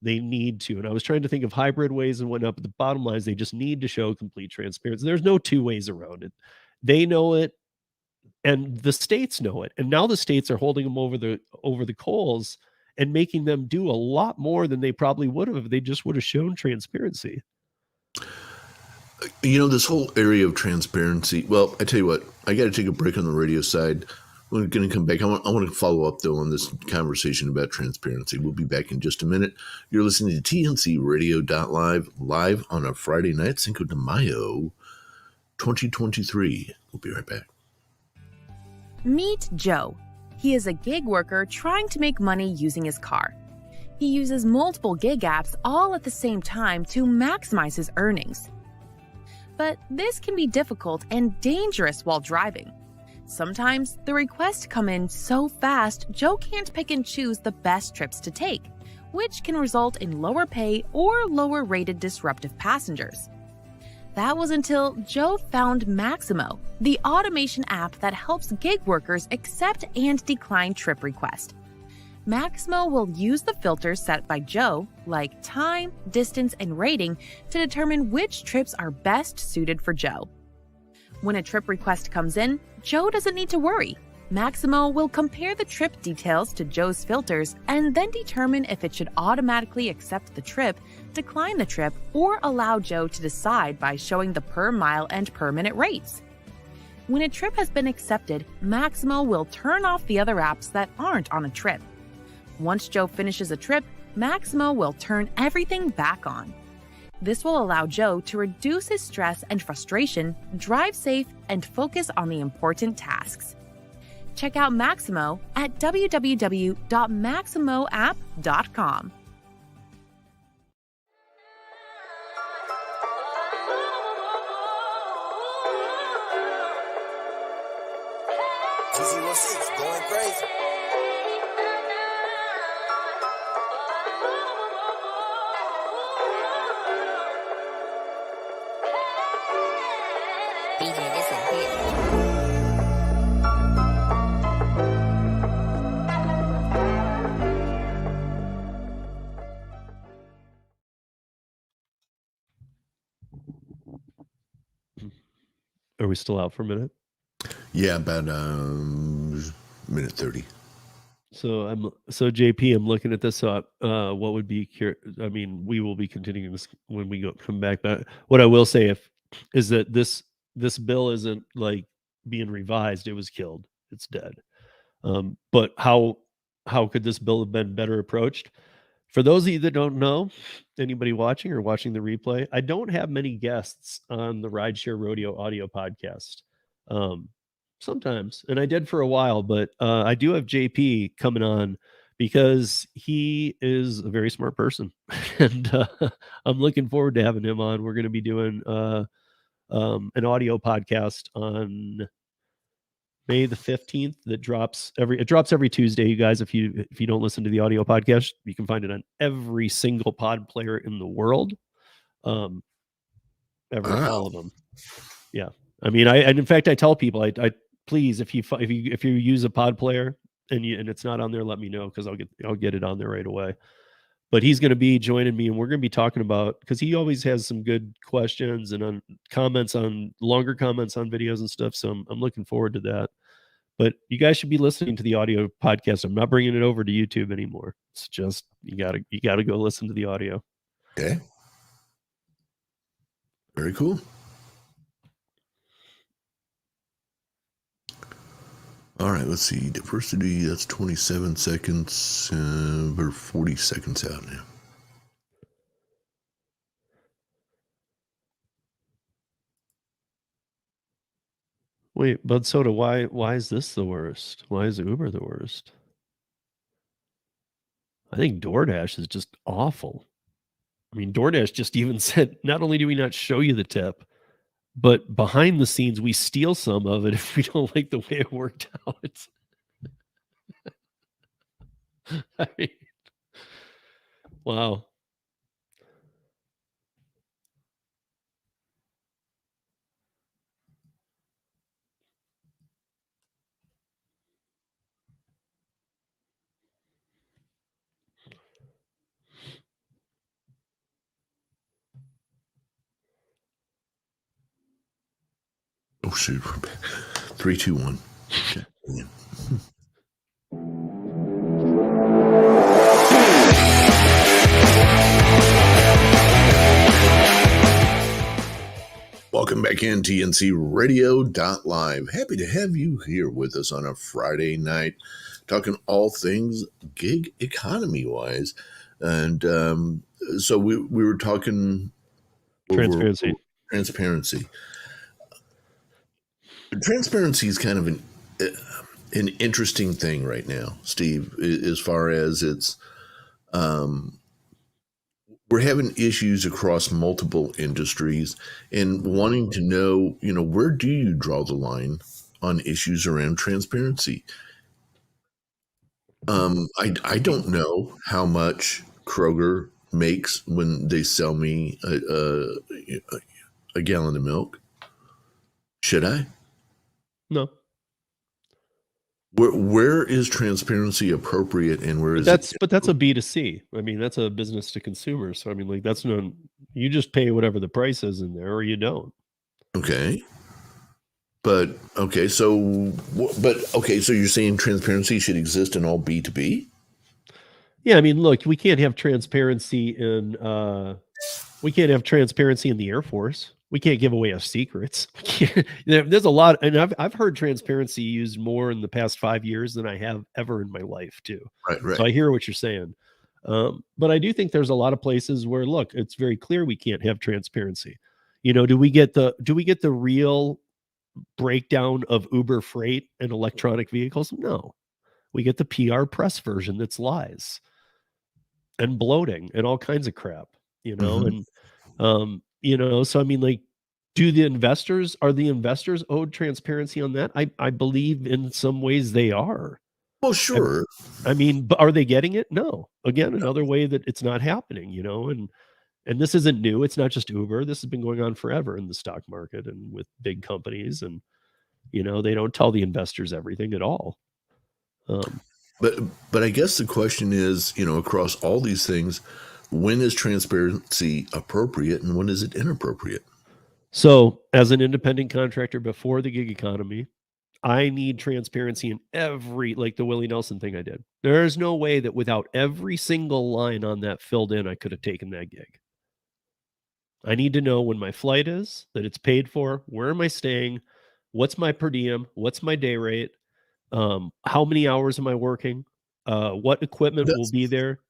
to. And I was trying to think of hybrid ways and whatnot, but the bottom line is they just need to show complete transparency. There's no two ways around it. They know it, and the states know it. And now the states are holding them over the coals and making them do a lot more than they probably would have if they just would have shown transparency. This whole area of transparency, well, I tell you what, I got to take a break on the radio side. We're going to come back. I want to follow up, though, on this conversation about transparency. We'll be back in just a minute. You're listening to TNCradio.live, live on a Friday night, Cinco de Mayo, 2023. We'll be right back. Meet Joe. He is a gig worker trying to make money using his car. He uses multiple gig apps all at the same time to maximize his earnings. But this can be difficult and dangerous while driving. Sometimes the requests come in so fast, Joe can't pick and choose the best trips to take, which can result in lower pay or lower rated disruptive passengers. That was until Joe found Maximo, the automation app that helps gig workers accept and decline trip requests. Maximo will use the filters set by Joe, like time, distance, and rating, to determine which trips are best suited for Joe. When a trip request comes in, Joe doesn't need to worry. Maximo will compare the trip details to Joe's filters and then determine if it should automatically accept the trip, decline the trip, or allow Joe to decide by showing the per mile and per minute rates. When a trip has been accepted, Maximo will turn off the other apps that aren't on a trip. Once Joe finishes a trip, Maximo will turn everything back on. This will allow Joe to reduce his stress and frustration, drive safe, and focus on the important tasks. Check out Maximo at www.maximoapp.com. G06 going crazy. DJ, this a hit. Are we still out for a minute? Yeah, about minute 30. So JP, I'm looking at this. What would be? I mean, we will be continuing this when we come back. But what I will say is that this bill isn't like being revised. It was killed. It's dead. But how could this bill have been better approached? For those of you that don't know, anybody watching the replay, I don't have many guests on the Rideshare Rodeo audio podcast. Sometimes, and I did for a while, but I do have JP coming on because he is a very smart person, and I'm looking forward to having him on. We're going to be doing an audio podcast on May the 15th that drops every Tuesday. You guys, if you don't listen to the audio podcast, you can find it on every single pod player in the world. All of them. Yeah. I mean, and in fact, I tell people, I please, if you use a pod player and it's not on there, let me know, because I'll get it on there right away. But he's going to be joining me, and we're going to be talking about, because he always has some good questions and longer comments on videos and stuff. So I'm looking forward to that. But you guys should be listening to the audio podcast. I'm not bringing it over to YouTube anymore. It's just you gotta go listen to the audio. Okay. Very cool. All right, let's see. Diversity, that's 27 seconds. We're 40 seconds out now. Wait, Bud Soda, why is this the worst? Why is Uber the worst? I think DoorDash is just awful. I mean, DoorDash just even said, not only do we not show you the tip, but behind the scenes, we steal some of it if we don't like the way it worked out. I mean, wow. Oh, shoot. 3, 2, 1. Okay. Welcome back in TNCradio.live. Happy to have you here with us on a Friday night, talking all things gig economy wise. And so we were talking transparency. Transparency is kind of an interesting thing right now, Steve, as far as it's we're having issues across multiple industries and wanting to know, where do you draw the line on issues around transparency? I don't know how much Kroger makes when they sell me a gallon of milk. Should I? No. Where is transparency appropriate, and where is But that's a B2C. I mean, that's a business to consumer. So I mean, like that's no, you just pay whatever the price is in there, or you don't. Okay. So you're saying transparency should exist in all B2B? Yeah, I mean, look, we can't have transparency in the Air Force. We can't give away our secrets. There's a lot, and I've heard transparency used more in the past 5 years than I have ever in my life, too. Right. So I hear what you're saying, but I do think there's a lot of places where, look, it's very clear we can't have transparency. Do we get the real breakdown of Uber Freight and electronic vehicles? No, we get the PR press version that's lies and bloating and all kinds of crap. And so I mean, like, are the investors owed transparency on that? I believe in some ways they are. Well, sure. I mean, but are they getting it? No. Again, another way that it's not happening, and this isn't new. It's not just Uber. This has been going on forever in the stock market and with big companies, and they don't tell the investors everything at all. But I guess the question is, across all these things, when is transparency appropriate and when is it inappropriate? So, as an independent contractor before the gig economy, I need transparency in every, like the Willie Nelson thing I did. There's no way that without every single line on that filled in, I could have taken that gig. I need to know when my flight is, that it's paid for, where am I staying, what's my per diem, what's my day rate, how many hours am I working, what equipment will be there.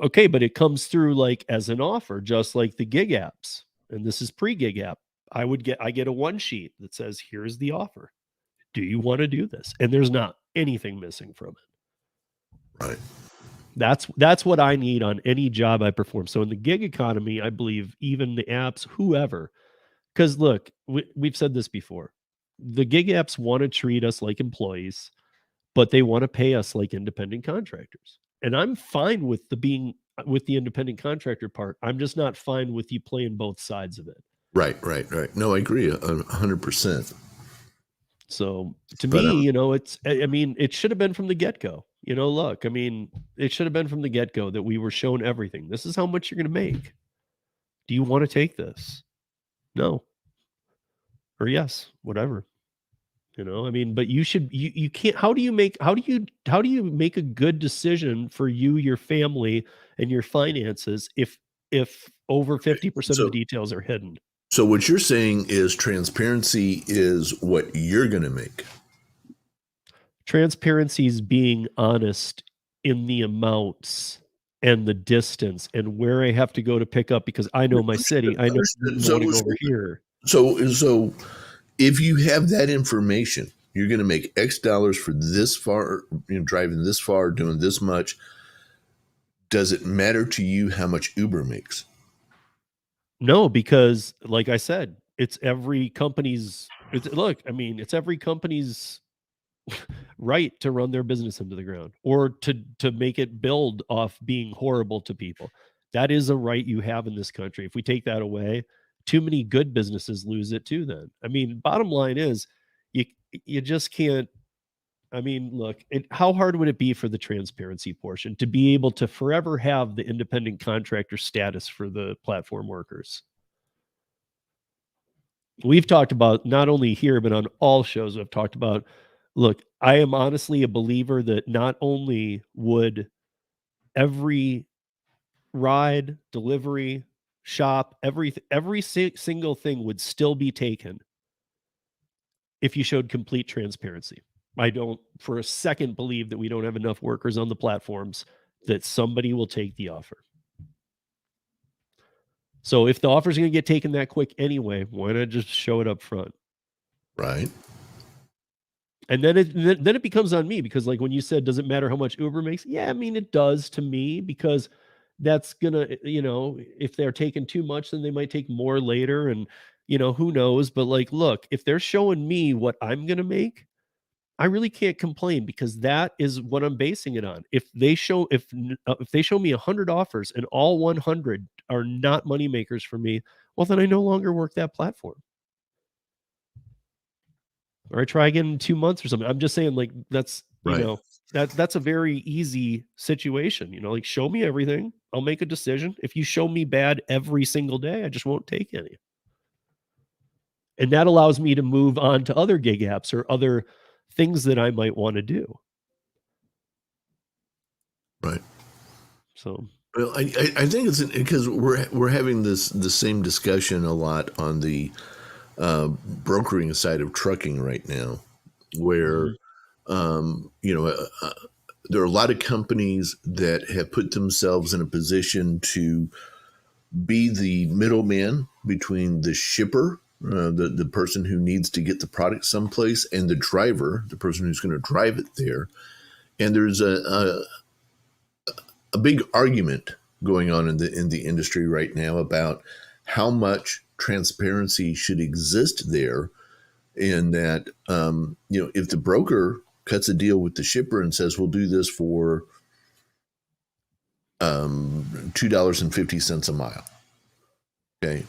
Okay, but it comes through like as an offer, just like the gig apps. And this is pre-gig app. I get a one sheet that says, here's the offer. Do you want to do this? And there's not anything missing from it. Right. That's what I need on any job I perform. So in the gig economy, I believe even the apps, whoever, because look, we've said this before. The gig apps want to treat us like employees, but they want to pay us like independent contractors. And I'm fine with the independent contractor part. I'm just not fine with you playing both sides of it. Right. No, I agree 100%. So to me, it should have been from the get-go. Look, I mean, it should have been from the get-go that we were shown everything. This is how much you're going to make. Do you want to take this? No. Or yes, whatever. But you can't, how do you make a good decision for you, your family, and your finances if over 50% of the details are hidden? So what you're saying is transparency is what you're going to make. Transparency is being honest in the amounts and the distance and where I have to go to pick up, because I know my city. I know I want to go over here. So if you have that information, you're going to make X dollars for this far, driving this far, doing this much. Does it matter to you how much Uber makes? No, because like I said, it's every company's right to run their business into the ground or to make it build off being horrible to people. That is a right you have in this country. If we take that away, too many good businesses lose it too then. I mean, bottom line is you just can't. I mean, look, how hard would it be for the transparency portion to be able to forever have the independent contractor status for the platform workers? We've talked about, not only here, but on all shows I've talked about, look, I am honestly a believer that not only would every ride, delivery, shop, every single thing would still be taken if you showed complete transparency. I don't for a second believe that we don't have enough workers on the platforms that somebody will take the offer. So if the offer is going to get taken that quick anyway, why not just show it up front? Right. And then it becomes on me, because like when you said, does it matter how much Uber makes? Yeah, I mean, it does to me, because that's gonna, if they're taking too much, then they might take more later, and who knows? But like, look, if they're showing me what I'm gonna make, I really can't complain, because that is what I'm basing it on. If they show me 100 offers and all 100 are not money makers for me, well, then I no longer work that platform. Or I try again in 2 months or something. I'm just saying, like, that's that's a very easy situation. Like, show me everything, I'll make a decision. If you show me bad every single day, I just won't take any. And that allows me to move on to other gig apps or other things that I might want to do. Right. So, well, I think it's because we're having the same discussion a lot on the brokering side of trucking right now, where there are a lot of companies that have put themselves in a position to be the middleman between the shipper, the person who needs to get the product someplace, and the driver, the person who's going to drive it there. And there's a big argument going on in the industry right now about how much transparency should exist there, in that if the broker cuts a deal with the shipper and says, we'll do this for $2.50 a mile, okay,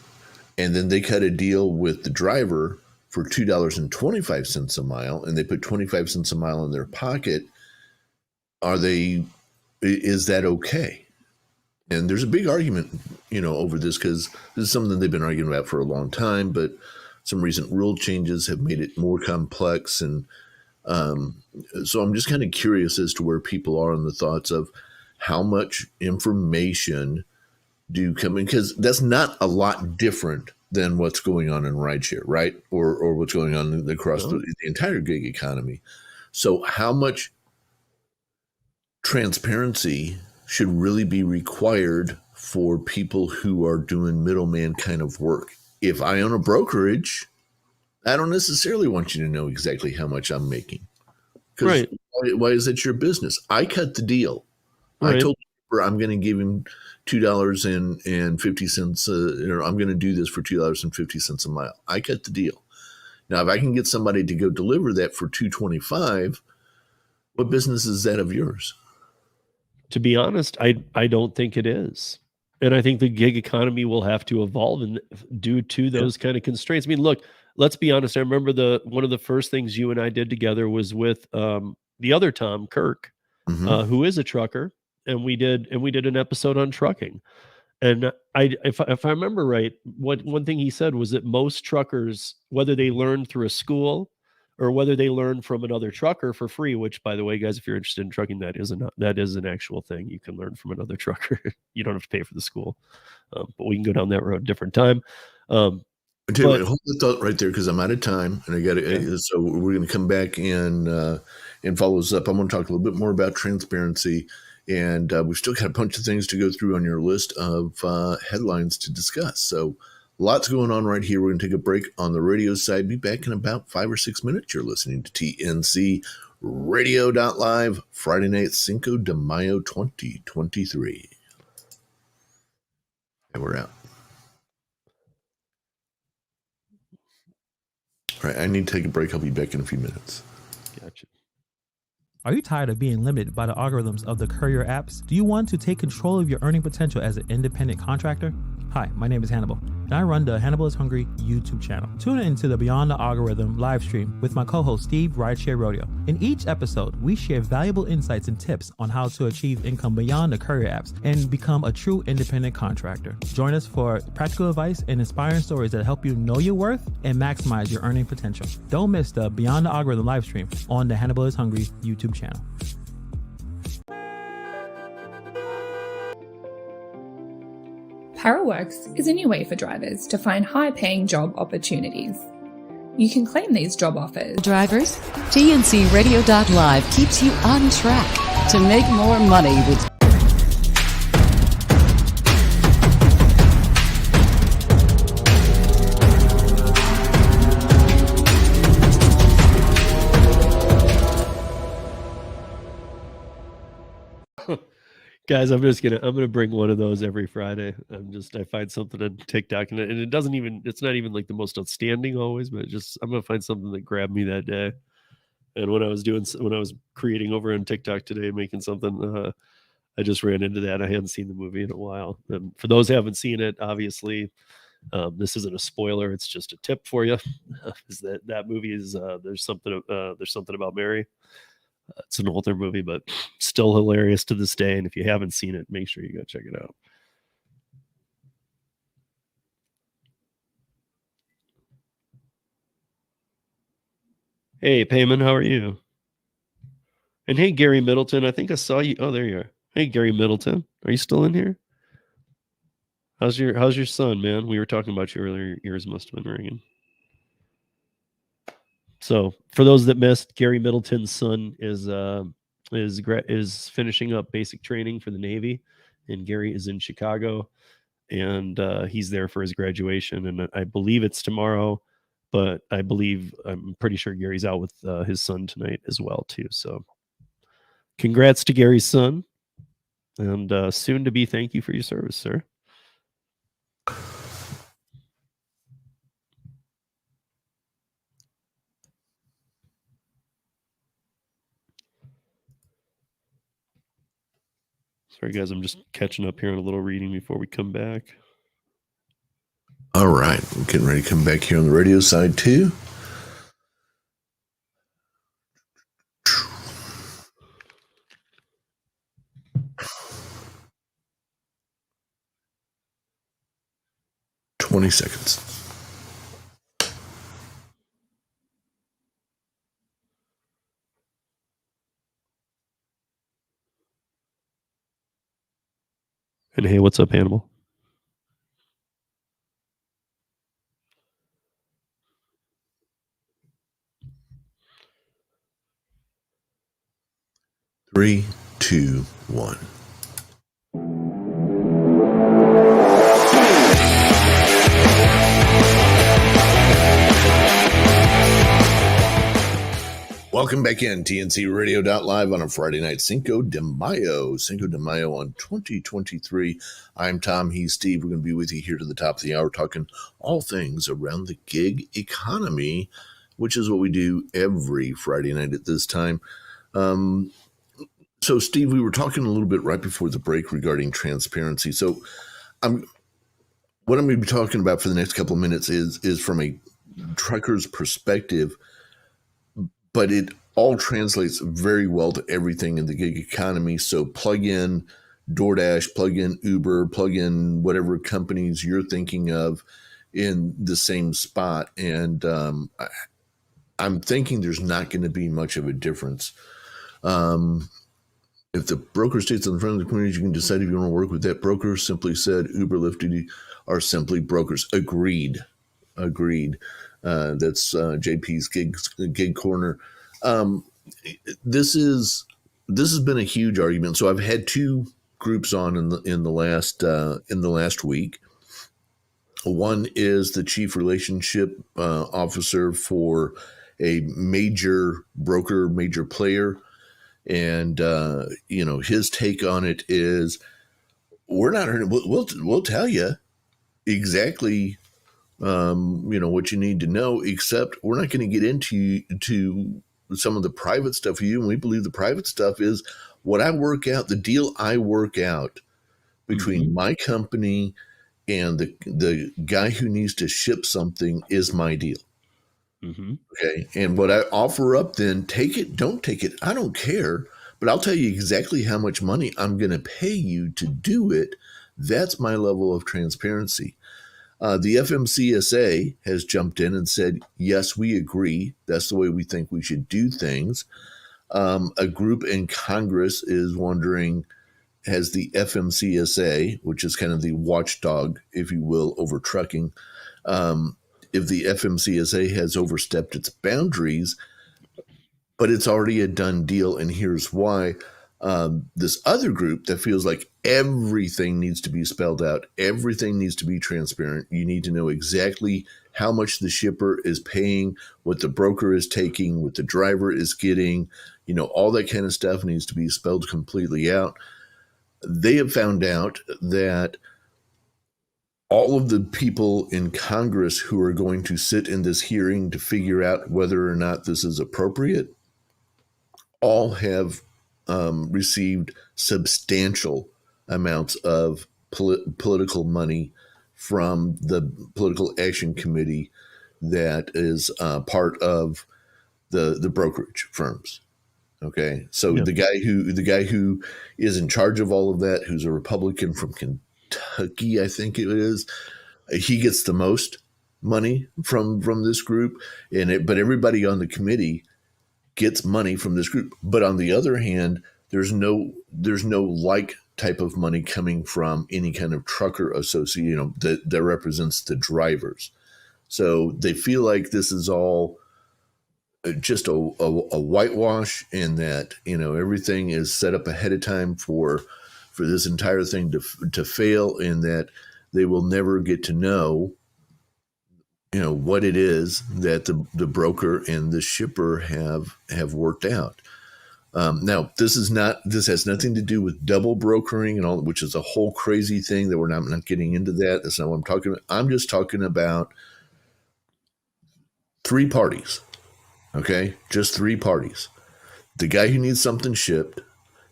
and then they cut a deal with the driver for $2.25 a mile, and they put 25 cents a mile in their pocket, is that okay? And there's a big argument, over this, because this is something they've been arguing about for a long time, but some recent rule changes have made it more complex. And so I'm just kind of curious as to where people are on the thoughts of how much information do come in, because that's not a lot different than what's going on in rideshare, right? Or what's going on across the entire gig economy. So how much transparency should really be required for people who are doing middleman kind of work? If I own a brokerage, I don't necessarily want you to know exactly how much I'm making. Because why is that your business? I cut the deal. Right. I told you I'm going to give him $2.50. I'm going to do this for $2.50 a mile. I cut the deal. Now, if I can get somebody to go deliver that for $2.25, what business is that of yours? To be honest, I don't think it is. And I think the gig economy will have to evolve due to those kind of constraints. I mean, look, let's be honest. I remember one of the first things you and I did together was with the other Tom, Kirk, who is a trucker, and we did an episode on trucking. And if I remember right, one thing he said was that most truckers, whether they learn through a school or whether they learn from another trucker for free, which, by the way, guys, if you're interested in trucking, that is an actual thing. You can learn from another trucker. You don't have to pay for the school, but we can go down that road a different time. Hold the thought right there, because I'm out of time, and I got to. So we're going to come back and follow us up. I'm going to talk a little bit more about transparency, and we've still got a bunch of things to go through on your list of headlines to discuss. So lots going on right here. We're going to take a break on the radio side. Be back in about 5 or 6 minutes. You're listening to TNCradio.live, Friday night, Cinco de Mayo 2023. And we're out. All right, I need to take a break. I'll be back in a few minutes. Gotcha. Are you tired of being limited by the algorithms of the courier apps? Do you want to take control of your earning potential as an independent contractor? Hi, my name is Hannibal, and I run the Hannibal is Hungry YouTube channel. Tune into the Beyond the Algorithm live stream with my co-host Steve, Rideshare Rodeo. In each episode, we share valuable insights and tips on how to achieve income beyond the courier apps and become a true independent contractor. Join us for practical advice and inspiring stories that help you know your worth and maximize your earning potential. Don't miss the Beyond the Algorithm live stream on the Hannibal is Hungry YouTube channel. ParaWorks is a new way for drivers to find high-paying job opportunities. You can claim these job offers. Drivers, TNCradio.live keeps you on track to make more money with Guys, I'm gonna bring one of those every Friday. I find something on TikTok and it's not even like the most outstanding always, but I'm gonna find something that grabbed me that day. And when I was creating over on TikTok today, making something, I just ran into that. I hadn't seen the movie in a while. And for those who haven't seen it, obviously, this isn't a spoiler. It's just a tip for you. Is that movie is there's something about Mary. It's an older movie, but still hilarious to this day. And if you haven't seen it, make sure you go check it out. Hey, Payman, how are you? And hey, Gary Middleton, I think I saw you. Oh, there you are. Hey, Gary Middleton, are you still in here? How's your son, man? We were talking about you earlier. Your ears must have been ringing. So, for those that missed, Gary Middleton's son is finishing up basic training for the Navy, and Gary is in Chicago, and he's there for his graduation, and I believe it's tomorrow, but I'm pretty sure Gary's out with his son tonight as well too. So, congrats to Gary's son, and soon to be. Thank you for your service, sir. Sorry, guys, I'm just catching up here on a little reading before we come back. All right, we're getting ready to come back here on the radio side too. $20 seconds. And hey, what's up, Hannibal? Three, two, one. Welcome back in TNCradio.live on a Friday night, Cinco de Mayo on 2023. I'm Tom, he's Steve. We're going to be with you here to the top of the hour talking all things around the gig economy, which is what we do every Friday night at this time. So, Steve, we were talking a little bit right before the break regarding transparency. So what I'm going to be talking about for the next couple of minutes is from a trucker's perspective, but it all translates very well to everything in the gig economy. So plug in DoorDash, plug in Uber, plug in whatever companies you're thinking of in the same spot. And I'm thinking there's not going to be much of a difference. If the broker states on the front of the community, you can decide if you want to work with that broker. Simply said, Uber, Lyft are simply brokers. Agreed. That's JP's gig corner. This has been a huge argument. So I've had two groups on in the last week. One is the chief relationship officer for a major broker, major player. And, his take on it is we're not earning, we'll tell you exactly, what you need to know, except we're not going to get into some of the private stuff for you. And we believe the private stuff is what I work out, the deal I work out between my company and the guy who needs to ship something is my deal. Mm-hmm. Okay. And what I offer up, then take it, don't take it. I don't care, but I'll tell you exactly how much money I'm going to pay you to do it. That's my level of transparency. The FMCSA has jumped in and said, yes, we agree. That's the way we think we should do things. A group in Congress is wondering, has the FMCSA, which is kind of the watchdog, if you will, over trucking. If the FMCSA has overstepped its boundaries, but it's already a done deal, and here's why. This other group that feels like everything needs to be spelled out, everything needs to be transparent. You need to know exactly how much the shipper is paying, what the broker is taking, what the driver is getting, all that kind of stuff needs to be spelled completely out. They have found out that all of the people in Congress who are going to sit in this hearing to figure out whether or not this is appropriate all have received substantial amounts of political money from the Political Action Committee that is part of the brokerage firms. Okay, so the guy who is in charge of all of that, who's a Republican from Kentucky, I think it is, he gets the most money from this group, but everybody on the committee gets money from this group. But on the other hand, there's no like type of money coming from any kind of trucker association, that represents the drivers. So they feel like this is all just a whitewash, and that everything is set up ahead of time for this entire thing to fail, and that they will never get to know what it is that the broker and the shipper have worked out. Now, this has nothing to do with double brokering and all, which is a whole crazy thing that I'm not getting into that. That's not what I'm talking about. I'm just talking about three parties. Okay, just three parties: the guy who needs something shipped,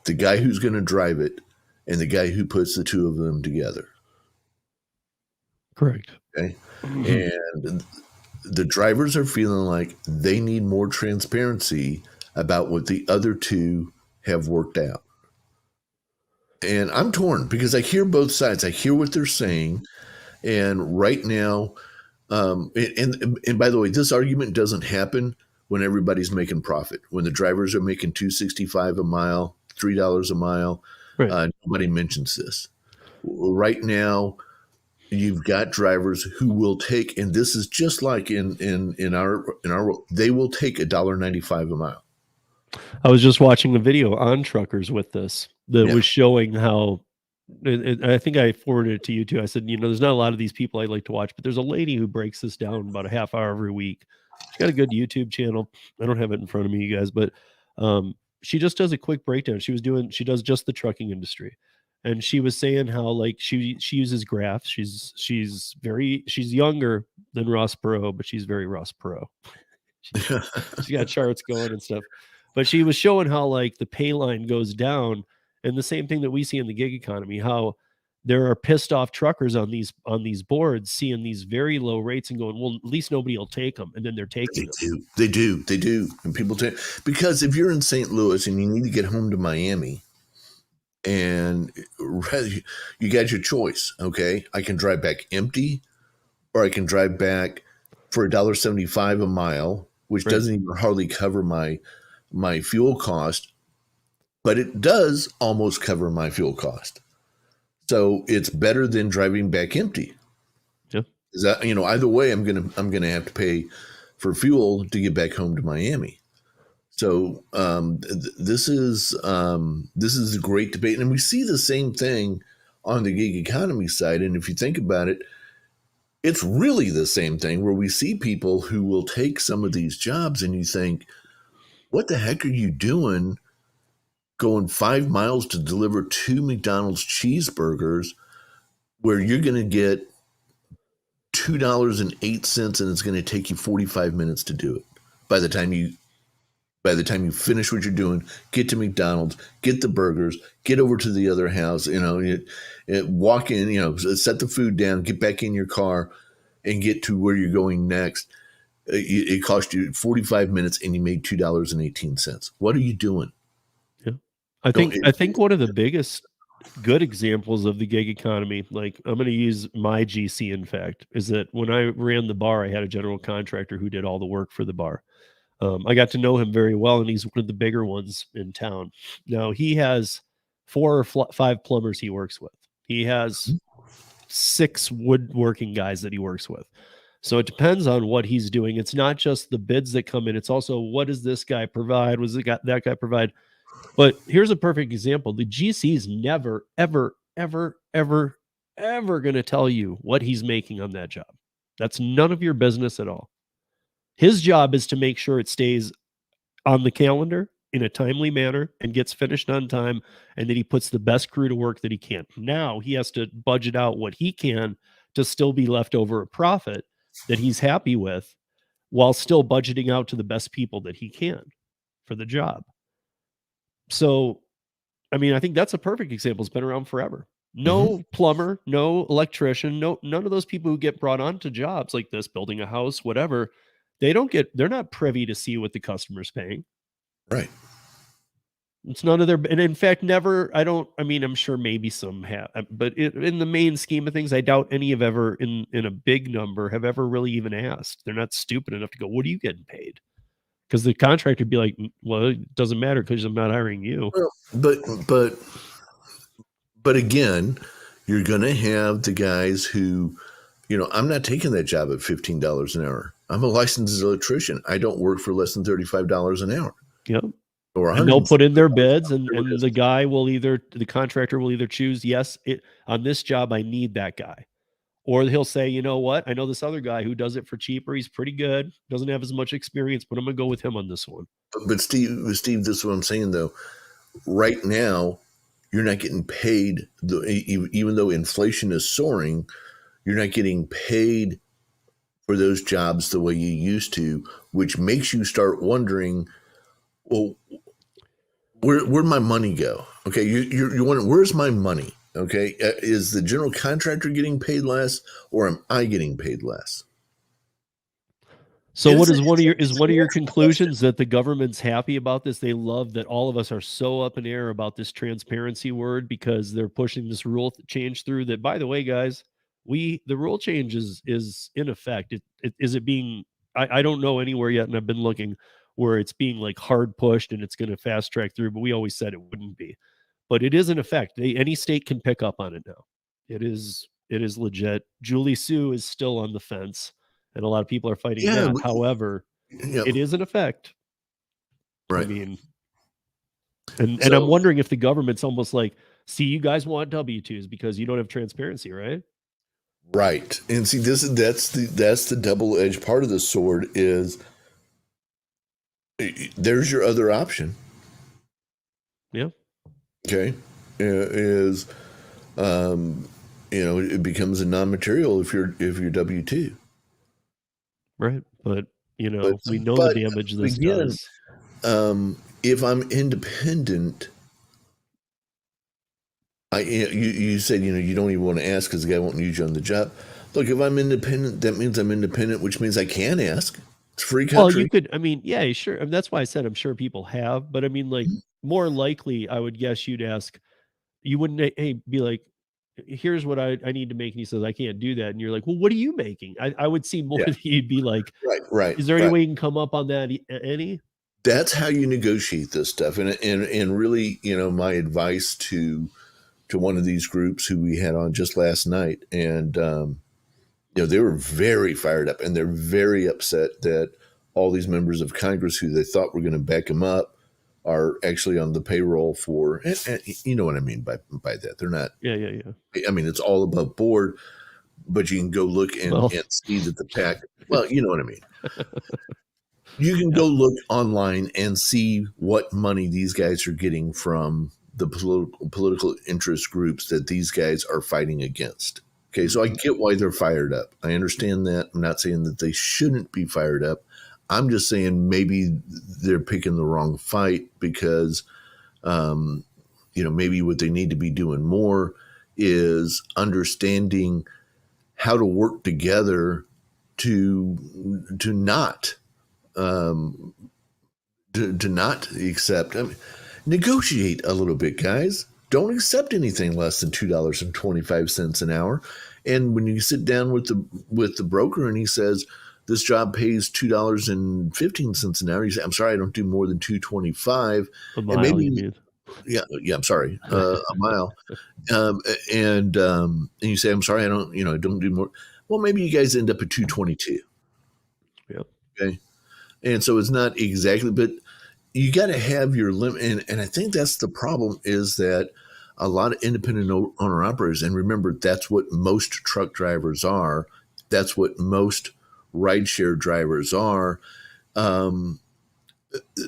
the guy who's going to drive it, and the guy who puts the two of them together. Correct. Okay. And the drivers are feeling like they need more transparency about what the other two have worked out. And I'm torn because I hear both sides. I hear what they're saying. And right now, and by the way, this argument doesn't happen when everybody's making profit. When the drivers are making $2.65 a mile, $3 a mile, right. Nobody mentions this. Right now, you've got drivers who will take, and this is just like in our world, they will take $1.95 a mile. I was just watching a video on truckers with this that was showing how, I think I forwarded it to you too. I said, there's not a lot of these people I like to watch, but there's a lady who breaks this down about a half hour every week. She's got a good YouTube channel. I don't have it in front of me, you guys, but she just does a quick breakdown. She does just the trucking industry. And she was saying how like she uses graphs. She's younger than Ross Perot, but she's very Ross Perot. She's got charts going and stuff. But she was showing how like the pay line goes down, and the same thing that we see in the gig economy, how there are pissed off truckers on these boards seeing these very low rates and going, well, at least nobody will take them, and then they're taking them. They do, and people take, because if you're in St. Louis and you need to get home to Miami, and you got your choice, okay? I can drive back empty, or I can drive back for $1.75 a mile, which doesn't even hardly cover my fuel cost, but it does almost cover my fuel cost. So it's better than driving back empty. Yeah. Is that, either way, I'm gonna have to pay for fuel to get back home to Miami. So this is a great debate, and we see the same thing on the gig economy side. And if you think about it, it's really the same thing where we see people who will take some of these jobs, and you think, what the heck are you doing going 5 miles to deliver 2 McDonald's cheeseburgers where you're going to get $2.08 and it's going to take you 45 minutes to do it? By the time you finish what you're doing, get to McDonald's, get the burgers, get over to the other house, walk in, set the food down, get back in your car and get to where you're going next. It cost you 45 minutes and you made $2.18. What are you doing? Yeah. I think one of the biggest good examples of the gig economy, like I'm going to use my GC, in fact, is that when I ran the bar, I had a general contractor who did all the work for the bar. I got to know him very well, and he's one of the bigger ones in town. Now he has 4 or 5 plumbers he works with. He has 6 woodworking guys that he works with. So it depends on what he's doing. It's not just the bids that come in. It's also, what does this guy provide? What does that guy provide? But here's a perfect example. The GC is never, ever, ever, ever, ever going to tell you what he's making on that job. That's none of your business at all. His job is to make sure it stays on the calendar in a timely manner and gets finished on time, and that he puts the best crew to work that he can. Now he has to budget out what he can to still be left over a profit that he's happy with, while still budgeting out to the best people that he can for the job. So, I mean, I think that's a perfect example. It's been around forever. No plumber, no electrician, none of those people who get brought on to jobs like this, building a house, whatever, they're not privy to see what the customer's paying. Right. It's none of their, and in fact, never, I'm sure maybe some have, but in the main scheme of things, I doubt any have ever, in a big number, have ever really even asked. They're not stupid enough to go, what are you getting paid? Because the contractor would be like, well, it doesn't matter because I'm not hiring you. Well, but again, you're going to have the guys who, I'm not taking that job at $15 an hour. I'm a licensed electrician. I don't work for less than $35 an hour. Yep. And they'll put in their bids, and the contractor will either choose, yes, on this job, I need that guy. Or he'll say, you know what? I know this other guy who does it for cheaper. He's pretty good. Doesn't have as much experience, but I'm going to go with him on this one. But Steve, this is what I'm saying, though. Right now, you're not getting paid, even though inflation is soaring, you're not getting paid for those jobs the way you used to, which makes you start wondering, well, where'd my money go? Okay, you're wondering, where's my money? Okay, is the general contractor getting paid less, or am I getting paid less? So what is one of your conclusions, that the government's happy about this? They love that all of us are so up in the air about this transparency word because they're pushing this rule change through that, by the way, guys, the rule change is in effect. Is it being, I don't know anywhere yet, and I've been looking, where it's being like hard pushed and it's going to fast track through, but we always said it wouldn't be. But it is in effect. Any state can pick up on it now. It is legit. Julie Sue is still on the fence, and a lot of people are fighting that. However, it is in effect. Right. I mean, and I'm wondering if the government's almost like, see, you guys want W-2s because you don't have transparency, right? Right. And see, that's the double-edged part of the sword is, there's your other option. Yeah. Okay. It becomes a non-material if you're W-2. Right. But we know the damage this does. If I'm independent, you said, you don't even want to ask because the guy won't use you on the job. Look, if I'm independent, that means I'm independent, which means I can ask. It's free country. Well, you could, yeah, sure. That's why I said I'm sure people have, but I mean, like, more likely, I would guess you'd ask, you wouldn't, be like, here's what I need to make. And he says, I can't do that. And you're like, well, what are you making? I would see more that you'd be like, right. Is there any way you can come up on that? Any? That's how you negotiate this stuff. And really, my advice to one of these groups who we had on just last night, and, they were very fired up, and they're very upset that all these members of Congress who they thought were going to back them up are actually on the payroll for, and you know what I mean by that. They're not. Yeah. I mean, it's all above board, but you can go look and see that the PAC. Well, you know what I mean. You can go look online and see what money these guys are getting from the political interest groups that these guys are fighting against. Okay, so I get why they're fired up. I understand that. I'm not saying that they shouldn't be fired up. I'm just saying maybe they're picking the wrong fight because, maybe what they need to be doing more is understanding how to work together to not accept. I mean, negotiate a little bit, guys. Don't accept anything less than $2.25 an hour. And when you sit down with the broker and he says this job pays $2.15 an hour, you say, I'm sorry, I don't do more than $2.25. And Yeah, I'm sorry, a mile. And you say, I'm sorry, I don't do more. Well, maybe you guys end up at 222. Yep. Okay. And so it's not exactly, but you got to have your limit. And I think that's the problem, is that a lot of independent owner operators, and remember, that's what most truck drivers are. That's what most rideshare drivers are.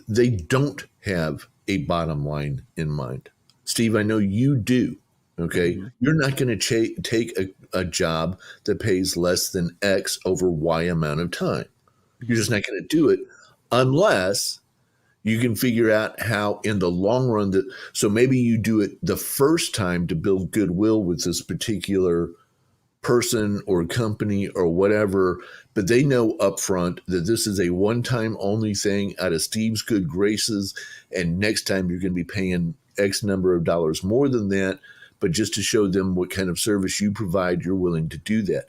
They don't have a bottom line in mind. Steve, I know you do. Okay. Mm-hmm. You're not going to take a job that pays less than X over Y amount of time. You're just not going to do it unless you can figure out how in the long run so maybe you do it the first time to build goodwill with this particular person or company or whatever, but they know upfront that this is a one-time only thing out of Steve's good graces, and next time you're going to be paying X number of dollars more than that, but just to show them what kind of service you provide, you're willing to do that.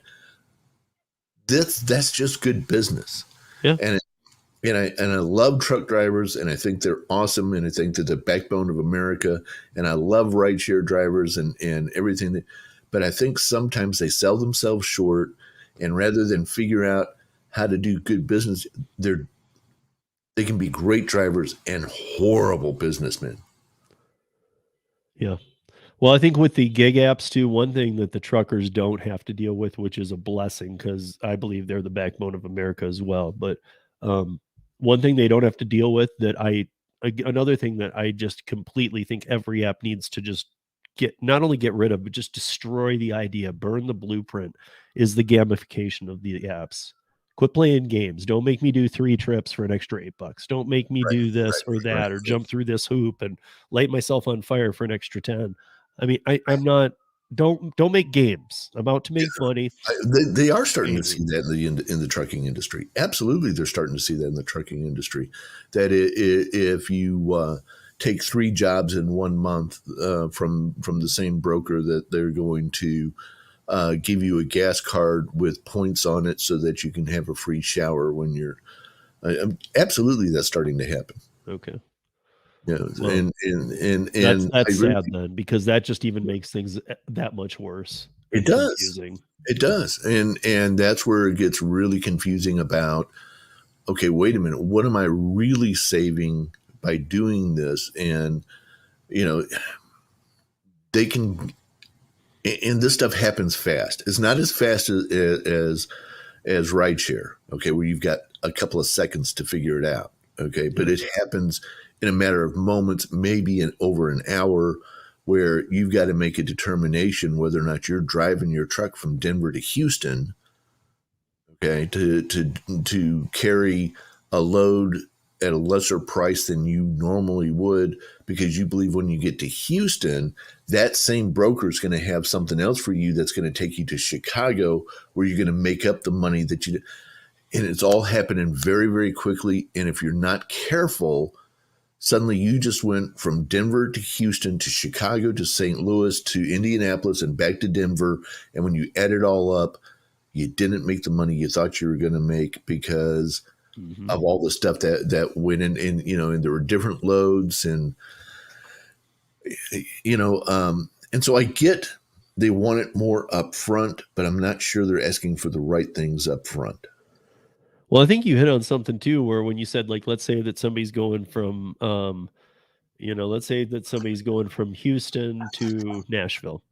That's just good business. Yeah. And I love truck drivers, and I think they're awesome, and I think they're the backbone of America, and I love rideshare drivers and everything. But I think sometimes they sell themselves short, and rather than figure out how to do good business, they can be great drivers and horrible businessmen. Yeah. Well, I think with the gig apps too, one thing that the truckers don't have to deal with, which is a blessing, because I believe they're the backbone of America as well. But one thing they don't have to deal with another thing that I just completely think every app needs to just not only get rid of, but just destroy the idea, burn the blueprint, is the gamification of the apps. Quit playing games. Don't make me do 3 trips for an extra $8. Don't make me do this or that, or jump through this hoop and light myself on fire for an extra 10. I mean, I'm not. Don't make games. I'm out to make money. They are starting to see that in the trucking industry. Absolutely, they're starting to see that in the trucking industry. That if you take 3 jobs in 1 month from the same broker, that they're going to give you a gas card with points on it so that you can have a free shower when you're. Absolutely, that's starting to happen. Okay. Yeah, well, and that's sad then, because that just even makes things that much worse. It does. Confusing. It does, and that's where it gets really confusing about. Okay, wait a minute. What am I really saving by doing this? And they can. And this stuff happens fast. It's not as fast as rideshare. Okay, where you've got a couple of seconds to figure it out. Okay, but it happens in a matter of moments, maybe over an hour, where you've got to make a determination whether or not you're driving your truck from Denver to Houston, okay, to carry a load at a lesser price than you normally would, because you believe when you get to Houston, that same broker is going to have something else for you that's going to take you to Chicago, where you're going to make up the money that you. And it's all happening very, very quickly. And if you're not careful, suddenly you just went from Denver to Houston to Chicago to St. Louis to Indianapolis and back to Denver. And when you add it all up, you didn't make the money you thought you were going to make because of all the stuff that went in, and there were different loads and so I get they want it more upfront, but I'm not sure they're asking for the right things up front. Well, I think you hit on something too, where when you said, like, let's say that somebody's going from, Houston to Nashville.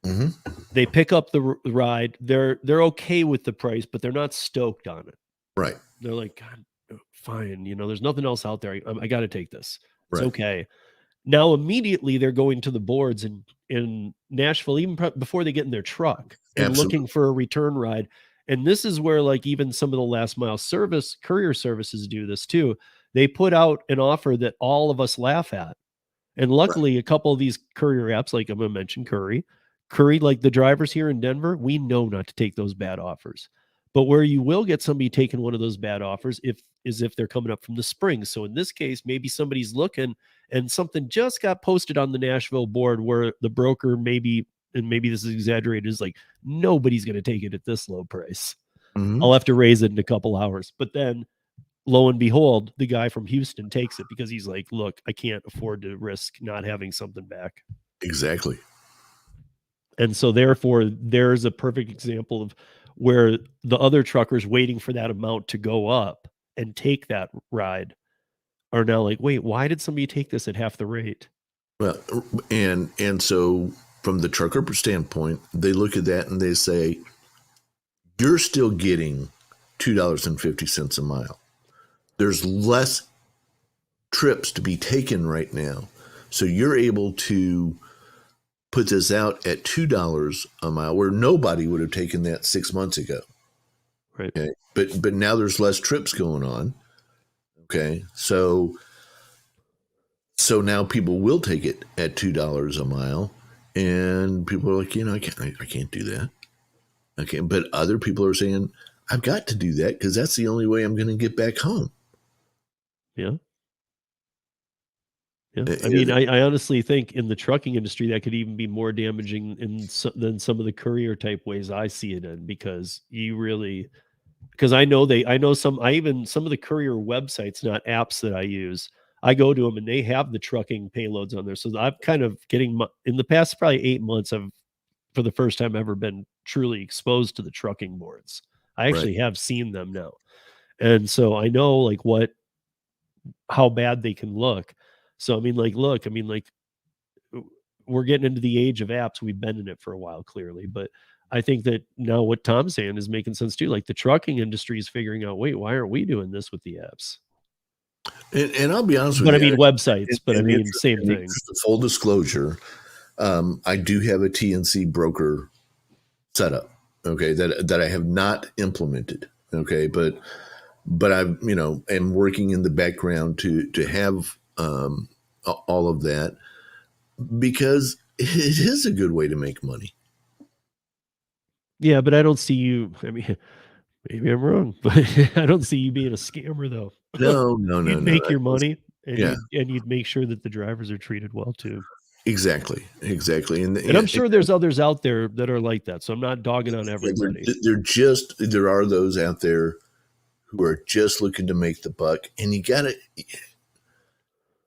Mm-hmm. They pick up the ride. They're okay with the price, but they're not stoked on it. Right. They're like, God, fine. There's nothing else out there. I got to take this. It's okay. Now, immediately they're going to the boards in Nashville, even before they get in their truck, and looking for a return ride. And this is where, like, even some of the last mile courier services do this too. They put out an offer that all of us laugh at. And luckily, a couple of these courier apps, like I'm going to mention Curry, like the drivers here in Denver, we know not to take those bad offers. But where you will get somebody taking one of those bad offers is if they're coming up from the Springs. So in this case, maybe somebody's looking and something just got posted on the Nashville board where the broker maybe this is exaggerated, is like, nobody's going to take it at this low price. I'll have to raise it in a couple hours. But then lo and behold, the guy from Houston takes it because he's like, look, I can't afford to risk not having something back. Exactly. And so therefore, there's a perfect example of where the other truckers waiting for that amount to go up and take that ride are now like, wait, why did somebody take this at half the rate? Well, and so from the trucker standpoint, they look at that and they say, you're still getting $2.50 a mile. There's less trips to be taken right now. So you're able to put this out at $2 a mile where nobody would have taken that 6 months ago. Right. Okay. But now there's less trips going on. Okay. So now people will take it at $2 a mile, and people are like, I can't do that. Okay. But other people are saying, I've got to do that because that's the only way I'm going to get back home. Yeah. Yeah. I mean, I honestly think in the trucking industry, that could even be more damaging than some of the courier type ways I see it in, because I know some of the courier websites, not apps that I use, I go to them and they have the trucking payloads on there. So I'm kind of getting in the past probably 8 months, I've for the first time ever been truly exposed to the trucking boards. I actually have seen them now. And so I know like how bad they can look. So, we're getting into the age of apps. We've been in it for a while, clearly, but I think that now what Tom's saying is making sense too. Like the trucking industry is figuring out, wait, why aren't we doing this with the apps? And I'll be honest with you. But I mean, websites, same thing. Full disclosure, I do have a TNC broker setup, okay, that I have not implemented, okay, but I've, am working in the background to have all of that, because it is a good way to make money. Yeah, but I don't see you. I mean, maybe I'm wrong, but I don't see you being a scammer, though. No. You'd make your money, and yeah, you'd make sure that the drivers are treated well too. Exactly. And I'm sure there's others out there that are like that. So I'm not dogging on everybody. There are those out there who are just looking to make the buck, and you got to.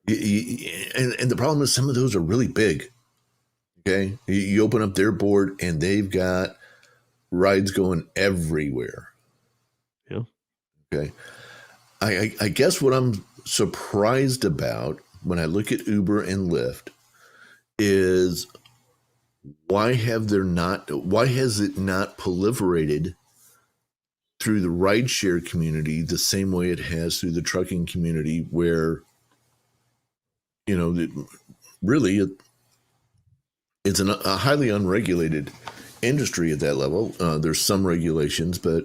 And the problem is some of those are really big. Okay, you open up their board and they've got rides going everywhere. Yeah. Okay. I guess what I'm surprised about when I look at Uber and Lyft is why has it not proliferated through the rideshare community the same way it has through the trucking community, where really it's a highly unregulated industry at that level. There's some regulations, but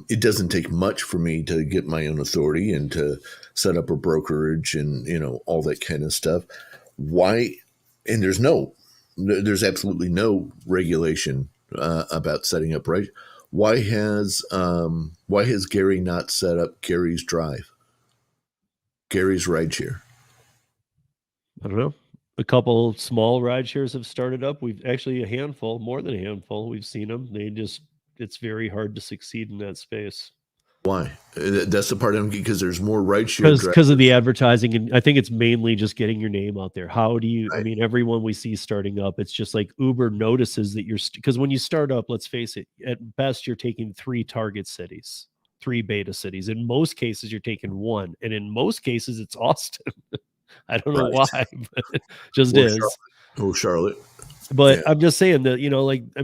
it doesn't take much for me to get my own authority and to set up a brokerage and, all that kind of stuff. Why? And there's absolutely no regulation about setting up right. Why has Gary not set up Gary's Rideshare? I don't know. A couple small ride shares have started up. We've actually more than a handful. We've seen them. It's very hard to succeed in that space. Why? That's the part I'm getting, because there's more rideshare because of the advertising, and I think it's mainly just getting your name out there. How do you? Right. I mean, everyone we see starting up, it's just like Uber notices that because when you start up, let's face it, at best you're taking 3 target cities, 3 beta cities. In most cases, you're taking 1, and in most cases, it's Austin. I don't know why, but it just is. Charlotte. But I'm just saying that,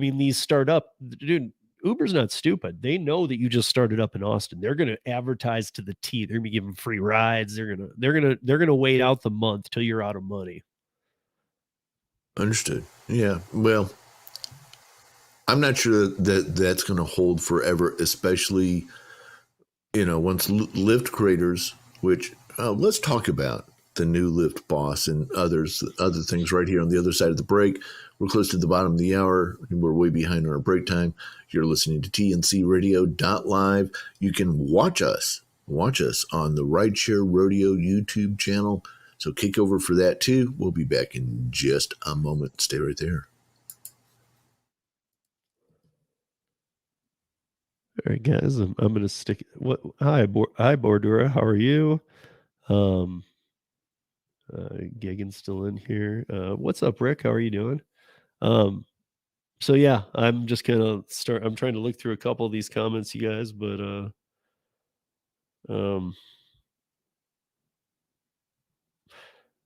these startup, dude, Uber's not stupid. They know that you just started up in Austin. They're going to advertise to the T. They're going to be giving free rides. They're going to wait out the month till you're out of money. Understood. Yeah. Well, I'm not sure that that's going to hold forever, especially, once Lyft creators, which let's talk about the new Lyft boss and other things right here on the other side of the break. We're close to the bottom of the hour. We're way behind our break time. You're listening to TNCradio.live. You can watch us on the Rideshare Rodeo YouTube channel. So kick over for that too. We'll be back in just a moment. Stay right there. right, guys, I'm gonna stick. What? Hi, Bordura. How are you? Gigan's still in here. What's up, Rick? How are you doing? So yeah, I'm just gonna start. I'm trying to look through a couple of these comments, you guys, but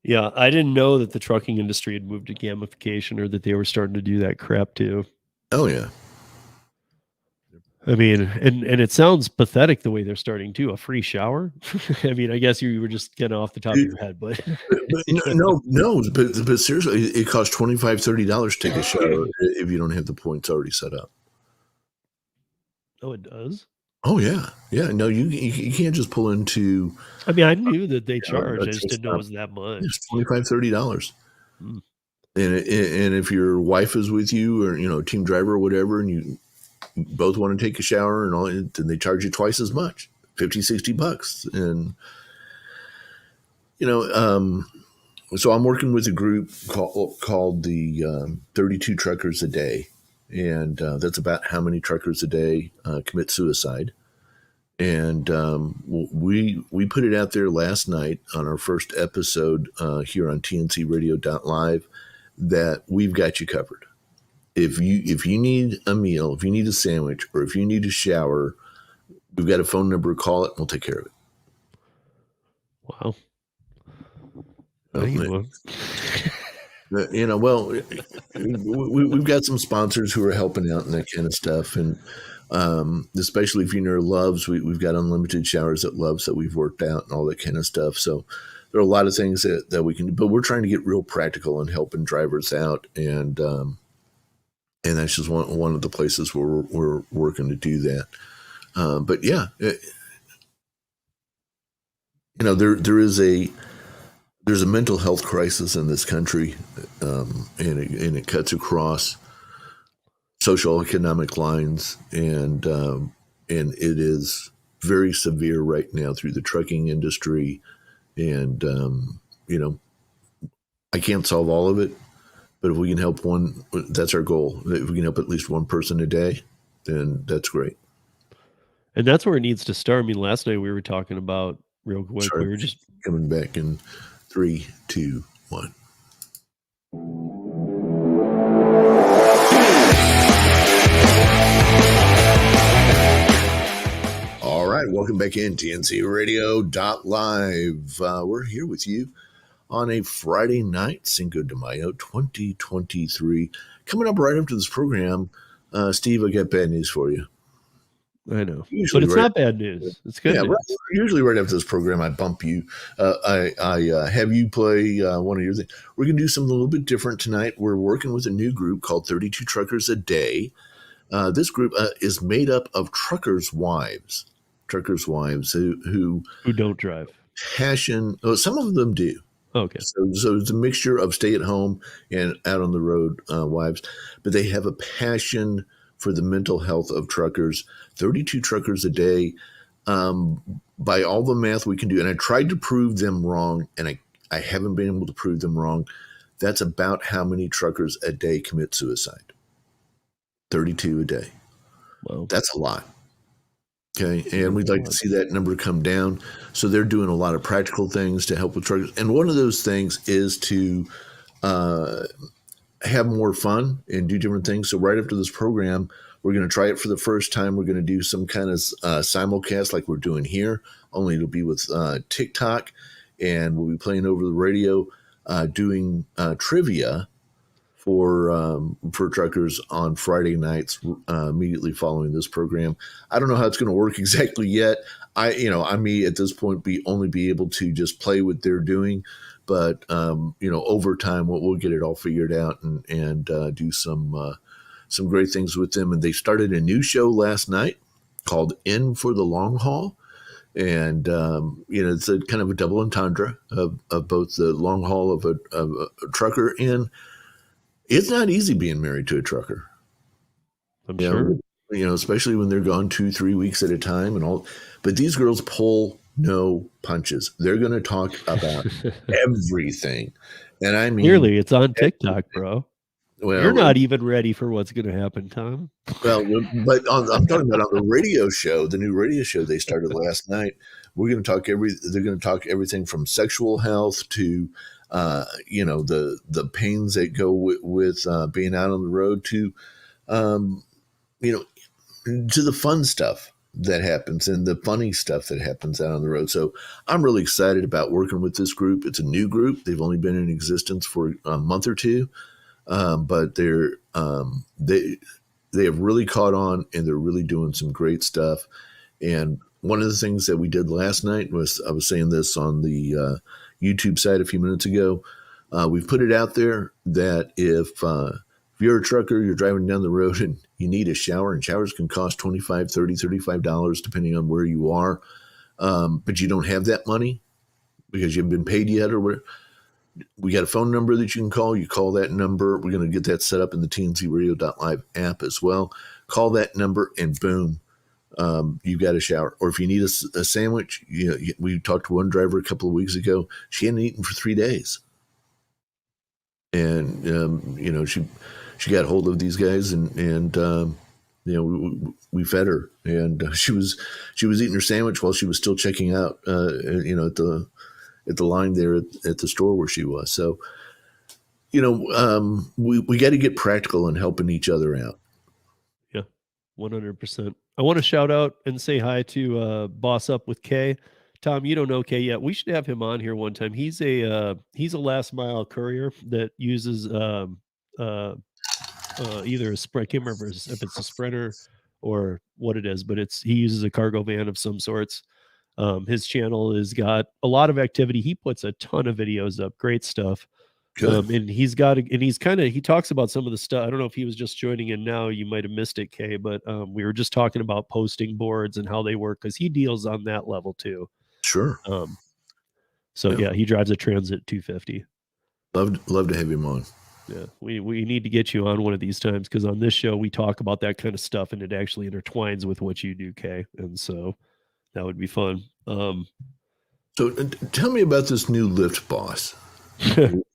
yeah, I didn't know that the trucking industry had moved to gamification or that they were starting to do that crap too. Oh yeah. I mean, and it sounds pathetic the way they're starting too. A free shower. I mean, I guess you were just getting off the top of your head, but no, but seriously, it costs $25-$30 to take a shower if you don't have the points already set up. Oh, it does. Oh yeah. No, you can't just pull into. I mean, I knew that they charged. I just didn't know it was that much. It's $25-$30. And if your wife is with you, or team driver or whatever, and you both want to take a shower and all, then they charge you twice as much, $50-$60. And so I'm working with a group called the 32 Truckers a Day, and that's about how many truckers a day commit suicide. And we put it out there last night on our first episode here on TNCradio.live that we've got you covered. If you need a meal, if you need a sandwich, or if you need a shower, we've got a phone number. Call it, and we'll take care of it. Wow. Well, we've got some sponsors who are helping out and that kind of stuff, and especially if you're near Love's, we've got unlimited showers at Love's that we've worked out and all that kind of stuff. So there are a lot of things that we can do, but we're trying to get real practical and helping drivers out, and that's just one of the places where we're working to do that. But yeah, there's a mental health crisis in this country, and it cuts across social economic lines, and it is very severe right now through the trucking industry. And I can't solve all of it, but if we can help one, that's our goal. If we can help at least one person a day, then that's great. And that's where it needs to start. I mean, last night we were talking about real quick. Sorry, we were just coming back in 3, 2, 1. All right, welcome back in TNCradio.live. We're here with you on a Friday night, Cinco de Mayo 2023. Coming up right after this program, Steve, I got bad news for you. I know, but it's not bad news. It's good. Yeah, usually right after this program, I bump you. I have you play one of your things. We're going to do something a little bit different tonight. We're working with a new group called 32 Truckers a Day. This group is made up of truckers' wives who don't drive. Some of them do. Okay. So it's a mixture of stay-at-home and out on the road wives, but they have a passion for the mental health of truckers. 32 Truckers a Day. By all the math we can do, and I tried to prove them wrong, and I haven't been able to prove them wrong. That's about how many truckers a day commit suicide. 32 a day. Wow. That's a lot. Okay, and we'd like to see that number come down. So they're doing a lot of practical things to help with truckers. And one of those things is to have more fun and do different things. So right after this program, we're going to try it for the first time. We're going to do some kind of simulcast like we're doing here, only it'll be with TikTok. And we'll be playing over the radio, doing trivia for truckers on Friday nights immediately following this program. I don't know how it's going to work exactly yet. I may at this point only be able to just play what they're doing, but over time we'll get it all figured out and do some great things with them. And they started a new show last night called In for the Long Haul. And, it's a kind of a double entendre of both the long haul of a trucker, and it's not easy being married to a trucker. I'm sure. Especially when they're gone 2-3 weeks at a time and all. But these girls pull no punches. They're going to talk about everything. And I mean, clearly it's on TikTok, bro. Well, You're not even ready for what's going to happen, Tom. Well, but I'm talking about on the radio show, the new radio show they started last night. We're going to talk they're going to talk everything from sexual health to, the pains that go with being out on the road to, you know, to the fun stuff that happens and the funny stuff that happens out on the road. So I'm really excited about working with this group. It's a new group. They've only been in existence for a month or two, but they have really caught on and they're really doing some great stuff. And one of the things that we did last night was, I was saying this on the YouTube site a few minutes ago, we've put it out there that if you're a trucker, you're driving down the road and you need a shower, and showers can cost $25, $30, $35 depending on where you are, but you don't have that money because you haven't been paid yet or whatever, we got a phone number that you can call. You call that number. We're going to get that set up in the TNCradio.live app as well. Call that number and boom, you've got a shower. Or if you need a sandwich, we talked to one driver a couple of weeks ago. She hadn't eaten for 3 days. And, she got hold of these guys and we fed her. And she was eating her sandwich while she was still checking out, at the line there at the store where she was. So, we got to get practical in helping each other out. Yeah, 100%. I want to shout out and say hi to Boss Up with Kay. Tom, you don't know Kay yet. We should have him on here one time. He's a last mile courier that uses either a sprint. I can't remember if it's a Sprinter or what it is, but he uses a cargo van of some sorts. His channel has got a lot of activity. He puts a ton of videos up, great stuff. And he talks about some of the stuff. I don't know if he was just joining in now. You might have missed it, Kay, but we were just talking about posting boards and how they work because he deals on that level too. Sure. Yeah, he drives a Transit 250. Love to have him on. Yeah, we need to get you on one of these times because on this show we talk about that kind of stuff and it actually intertwines with what you do, Kay. And so that would be fun. So tell me about this new Lyft boss.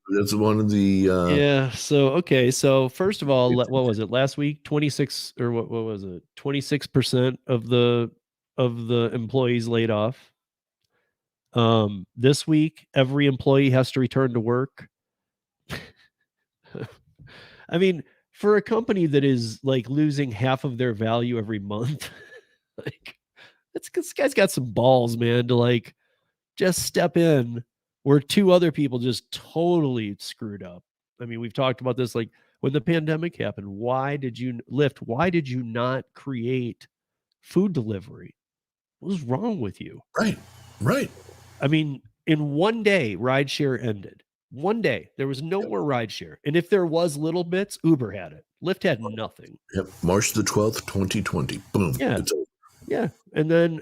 That's one of the yeah. So first of all, what was it last week? 26 or what was it? 26% of the employees laid off. This week, every employee has to return to work. I mean, for a company that is like losing half of their value every month, like this guy's got some balls, man, to like just step in where two other people just totally screwed up. I mean, we've talked about this, like when the pandemic happened, why did you not create food delivery? What was wrong with you? Right. I mean, in one day, rideshare ended. One day, there was no more rideshare. And if there was little bits, Uber had it. Lyft had nothing. Yep. March the 12th, 2020. Boom. Yeah. It's over. Yeah. And then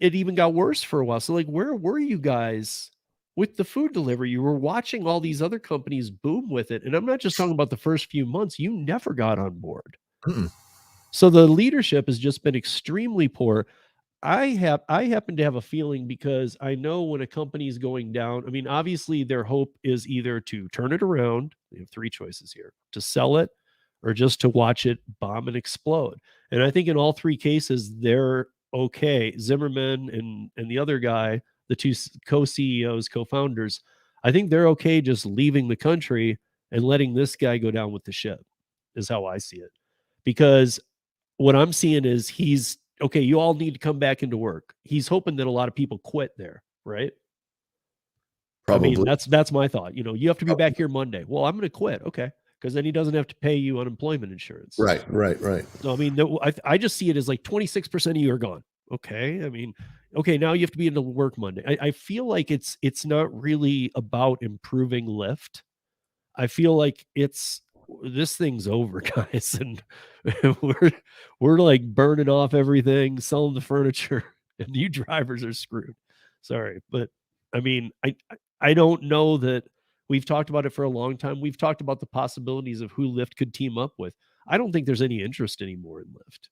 it even got worse for a while. So like, where were you guys with the food delivery? You were watching all these other companies boom with it. And I'm not just talking about the first few months. You never got on board. Mm-mm. So the leadership has just been extremely poor. I happen to have a feeling because I know when a company is going down, I mean, obviously their hope is either to turn it around. They have three choices here: to sell it or just to watch it bomb and explode. And I think in all three cases, they're okay. Zimmerman and the other guy, the two co-CEOs, co-founders, I think they're okay just leaving the country and letting this guy go down with the ship, is how I see it. Because what I'm seeing is he's, okay, you all need to come back into work. He's hoping that a lot of people quit there, right? Probably. I mean, that's my thought. You have to be back here Monday. Well, I'm going to quit. Okay. Because then he doesn't have to pay you unemployment insurance. Right. So, I mean, I just see it as like 26% of you are gone. Okay. I mean, okay, now you have to be into work Monday. I feel like it's not really about improving Lyft. I feel like this thing's over, guys, and we're like burning off everything, selling the furniture, and you drivers are screwed. Sorry, but I mean, I don't know that we've talked about it for a long time. We've talked about the possibilities of who Lyft could team up with. I don't think there's any interest anymore in Lyft.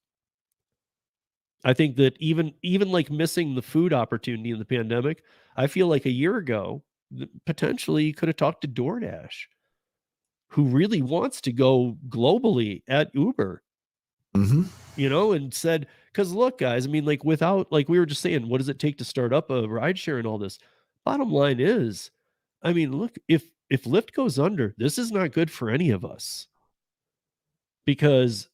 I think that even like missing the food opportunity in the pandemic, I feel like a year ago, potentially you could have talked to DoorDash. who really wants to go globally at Uber, and said, because look, guys, I mean, like without, like we were just saying, what does it take to start up a rideshare and all this? Bottom line is, I mean, look, if Lyft goes under, this is not good for any of us, because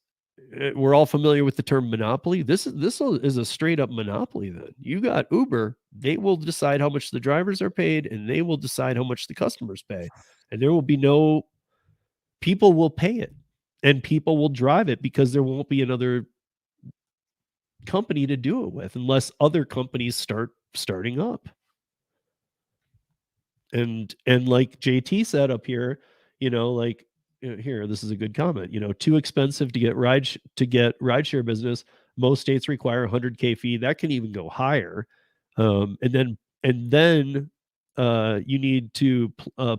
we're all familiar with the term monopoly. This is a straight up monopoly. Then you got Uber, they will decide how much the drivers are paid, and they will decide how much the customers pay, and there will be no, people will pay it, and people will drive it, because there won't be another company to do it with unless other companies starting up. And like JT said up here, here, this is a good comment, too expensive to get rideshare business. Most states require 100K fee. That can even go higher. And then you need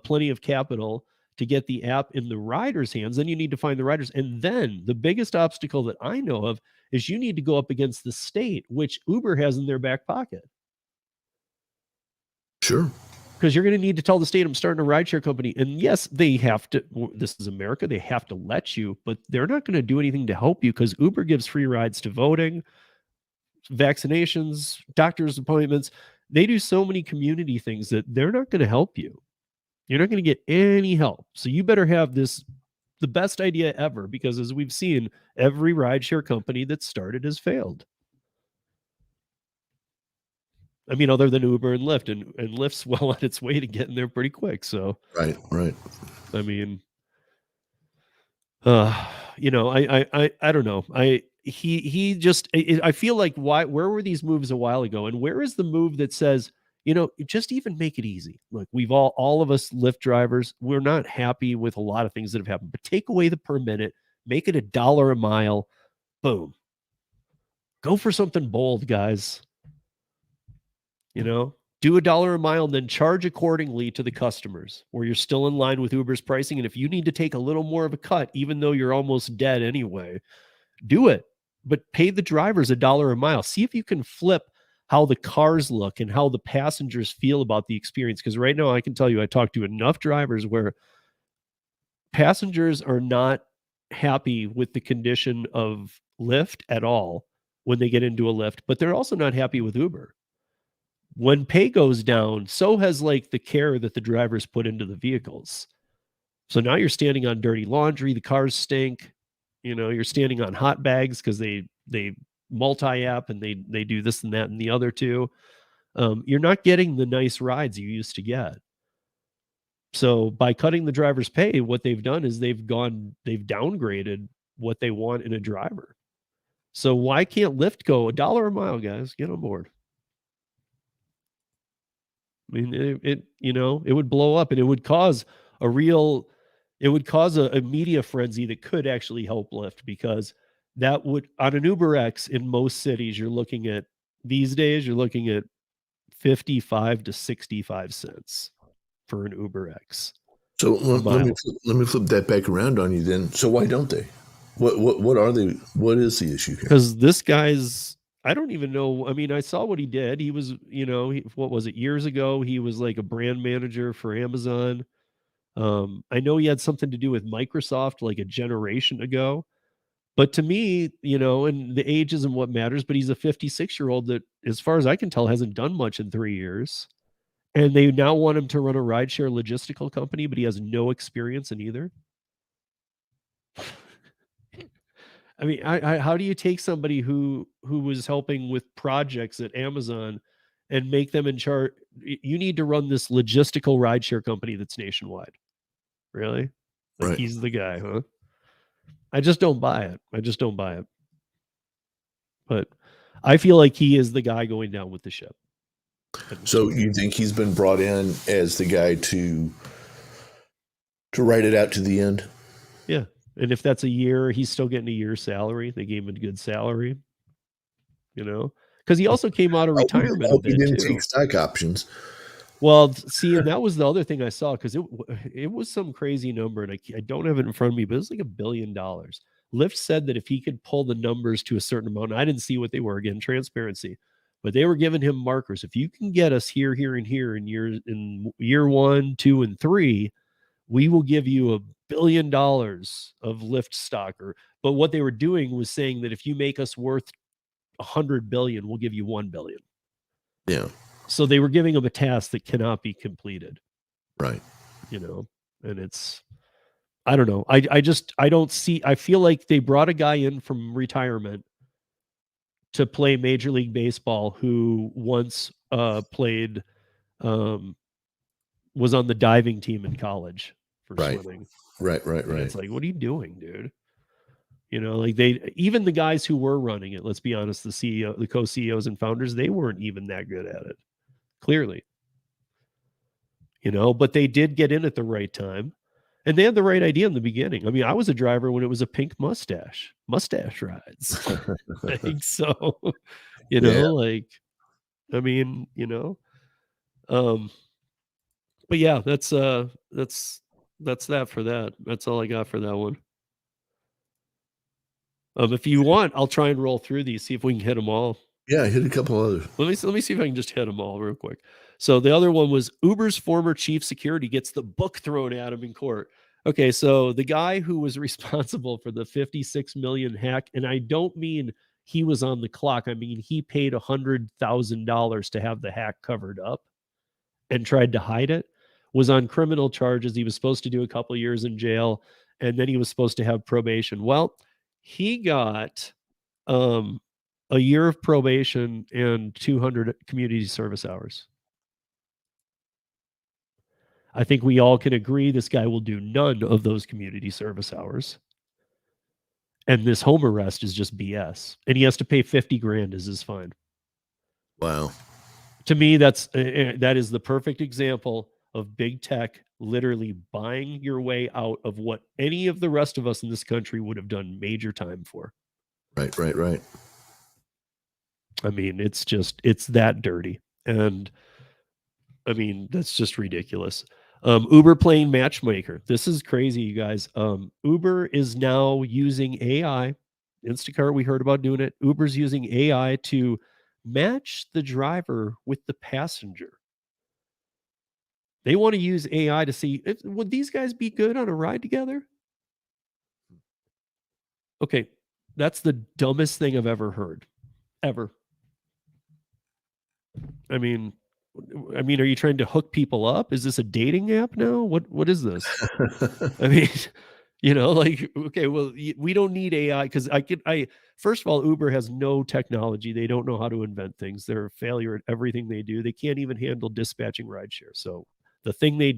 plenty of capital to get the app in the riders' hands. Then you need to find the riders. And then the biggest obstacle that I know of is you need to go up against the state, which Uber has in their back pocket. Sure. Because you're going to need to tell the state, I'm starting a rideshare company. And yes, they have to, this is America, they have to let you, but they're not going to do anything to help you, because Uber gives free rides to voting, vaccinations, doctor's appointments. They do so many community things that they're not going to help you. You're not going to get any help. So you better have the best idea ever, because as we've seen, every rideshare company that started has failed. I mean, other than Uber and Lyft, and Lyft's well on its way to getting there pretty quick. So right. I mean, I don't know. He just, I feel like, where were these moves a while ago, and where is the move that says, just even make it easy? Look, we've all of us Lyft drivers, we're not happy with a lot of things that have happened, but take away the per minute, make it $1 a mile, boom. Go for something bold, guys. Do $1 a mile and then charge accordingly to the customers, where you're still in line with Uber's pricing. And if you need to take a little more of a cut, even though you're almost dead anyway, do it, but pay the drivers $1 a mile. See if you can flip how the cars look and how the passengers feel about the experience. Because right now, I can tell you, I talked to enough drivers where passengers are not happy with the condition of Lyft at all when they get into a Lyft, but they're also not happy with Uber. When pay goes down, so has like the care that the drivers put into the vehicles. So now you're standing on dirty laundry, the cars stink, you're standing on hot bags because they multi-app and they do this and that and the other too. You're not getting the nice rides you used to get. So by cutting the driver's pay, what they've done is they've downgraded what they want in a driver. So why can't Lyft go $1 a mile, guys? Get on board. I mean, it would blow up, and it would cause a media frenzy that could actually help Lyft, because that would, on an Uber X in most cities, these days you're looking at 55 to 65 cents for an Uber X. So let me flip that back around on you then. So why don't they? What are they? What is the issue here? Because this guy's, I don't even know. I mean, I saw what he did. He was, what was it, years ago? He was like a brand manager for Amazon. I know he had something to do with Microsoft like a generation ago. But to me, and the age isn't what matters, but he's a 56-year-old that, as far as I can tell, hasn't done much in 3 years. And they now want him to run a rideshare logistical company, but he has no experience in either. I mean, how do you take somebody who was helping with projects at Amazon and make them in charge? You need to run this logistical rideshare company that's nationwide. Really? Like, right. He's the guy, huh? I just don't buy it. But I feel like he is the guy going down with the ship. So you think he's been brought in as the guy to write it out to the end? Yeah. And if that's a year, he's still getting a year's salary. They gave him a good salary, because he also came out of retirement a bit, he didn't take stock options. Well, see, and that was the other thing I saw, because it was some crazy number, and I don't have it in front of me, but it was like $1 billion. Lyft said that if he could pull the numbers to a certain amount, I didn't see what they were, again, transparency, but they were giving him markers. If you can get us here, and here in year 1, 2, and 3, we will give you $1 billion of Lyft stock, but what they were doing was saying that if you make us worth 100 billion, we'll give you 1 billion. Yeah. So they were giving them a task that cannot be completed. Right. And it's, I don't know. I feel like they brought a guy in from retirement to play Major League Baseball who once played, was on the diving team in college for swimming. Right. And it's like, what are you doing, dude? Like even the guys who were running it, let's be honest, the CEO, the co-CEOs and founders, they weren't even that good at it, clearly. But they did get in at the right time. And they had the right idea in the beginning. I mean, I was a driver when it was a pink mustache rides. So, but yeah, that's that for that. That's all I got for that one. If you want, I'll try and roll through these, see if we can hit them all. Yeah, hit a couple others. Let me see if I can just hit them all real quick. So the other one was Uber's former chief security gets the book thrown at him in court. Okay, so the guy who was responsible for the 56 million hack, and I don't mean he was on the clock. I mean, he paid $100,000 to have the hack covered up and tried to hide it, was on criminal charges. He was supposed to do a couple years in jail, and then he was supposed to have probation. Well, he got a year of probation and 200 community service hours. I think we all can agree this guy will do none of those community service hours. And this home arrest is just BS. And he has to pay 50 grand as his fine. Wow. To me, that is the perfect example of big tech literally buying your way out of what any of the rest of us in this country would have done major time for. Right. I mean, it's that dirty. And I mean, that's just ridiculous. Uber playing matchmaker. This is crazy, you guys. Uber is now using AI. Instacart, we heard about doing it. Uber's using AI to match the driver with the passenger. They want to use AI to see, would these guys be good on a ride together? Okay, that's the dumbest thing I've ever heard. Ever. I mean, are you trying to hook people up? Is this a dating app now? What is this? I mean, okay, well, we don't need AI because first of all, Uber has no technology. They don't know how to invent things. They're a failure at everything they do. They can't even handle dispatching rideshare. So the thing they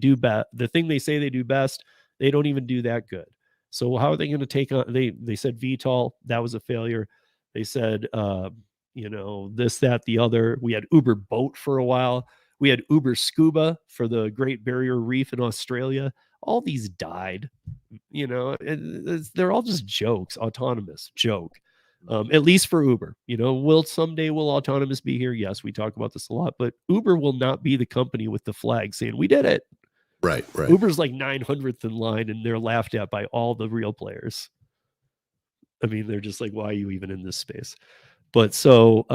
say they do best, they don't even do that good. So how are they going to take on? They said VTOL, that was a failure. They said, this, that, the other. We had Uber Boat for a while. We had Uber Scuba for the Great Barrier Reef in Australia. All these died, they're all just jokes, autonomous joke, at least for Uber. Will autonomous be here? Yes, we talk about this a lot, but Uber will not be the company with the flag saying we did it. Right. Uber's like 900th in line, and they're laughed at by all the real players. I mean, they're just like, why are you even in this space? But so,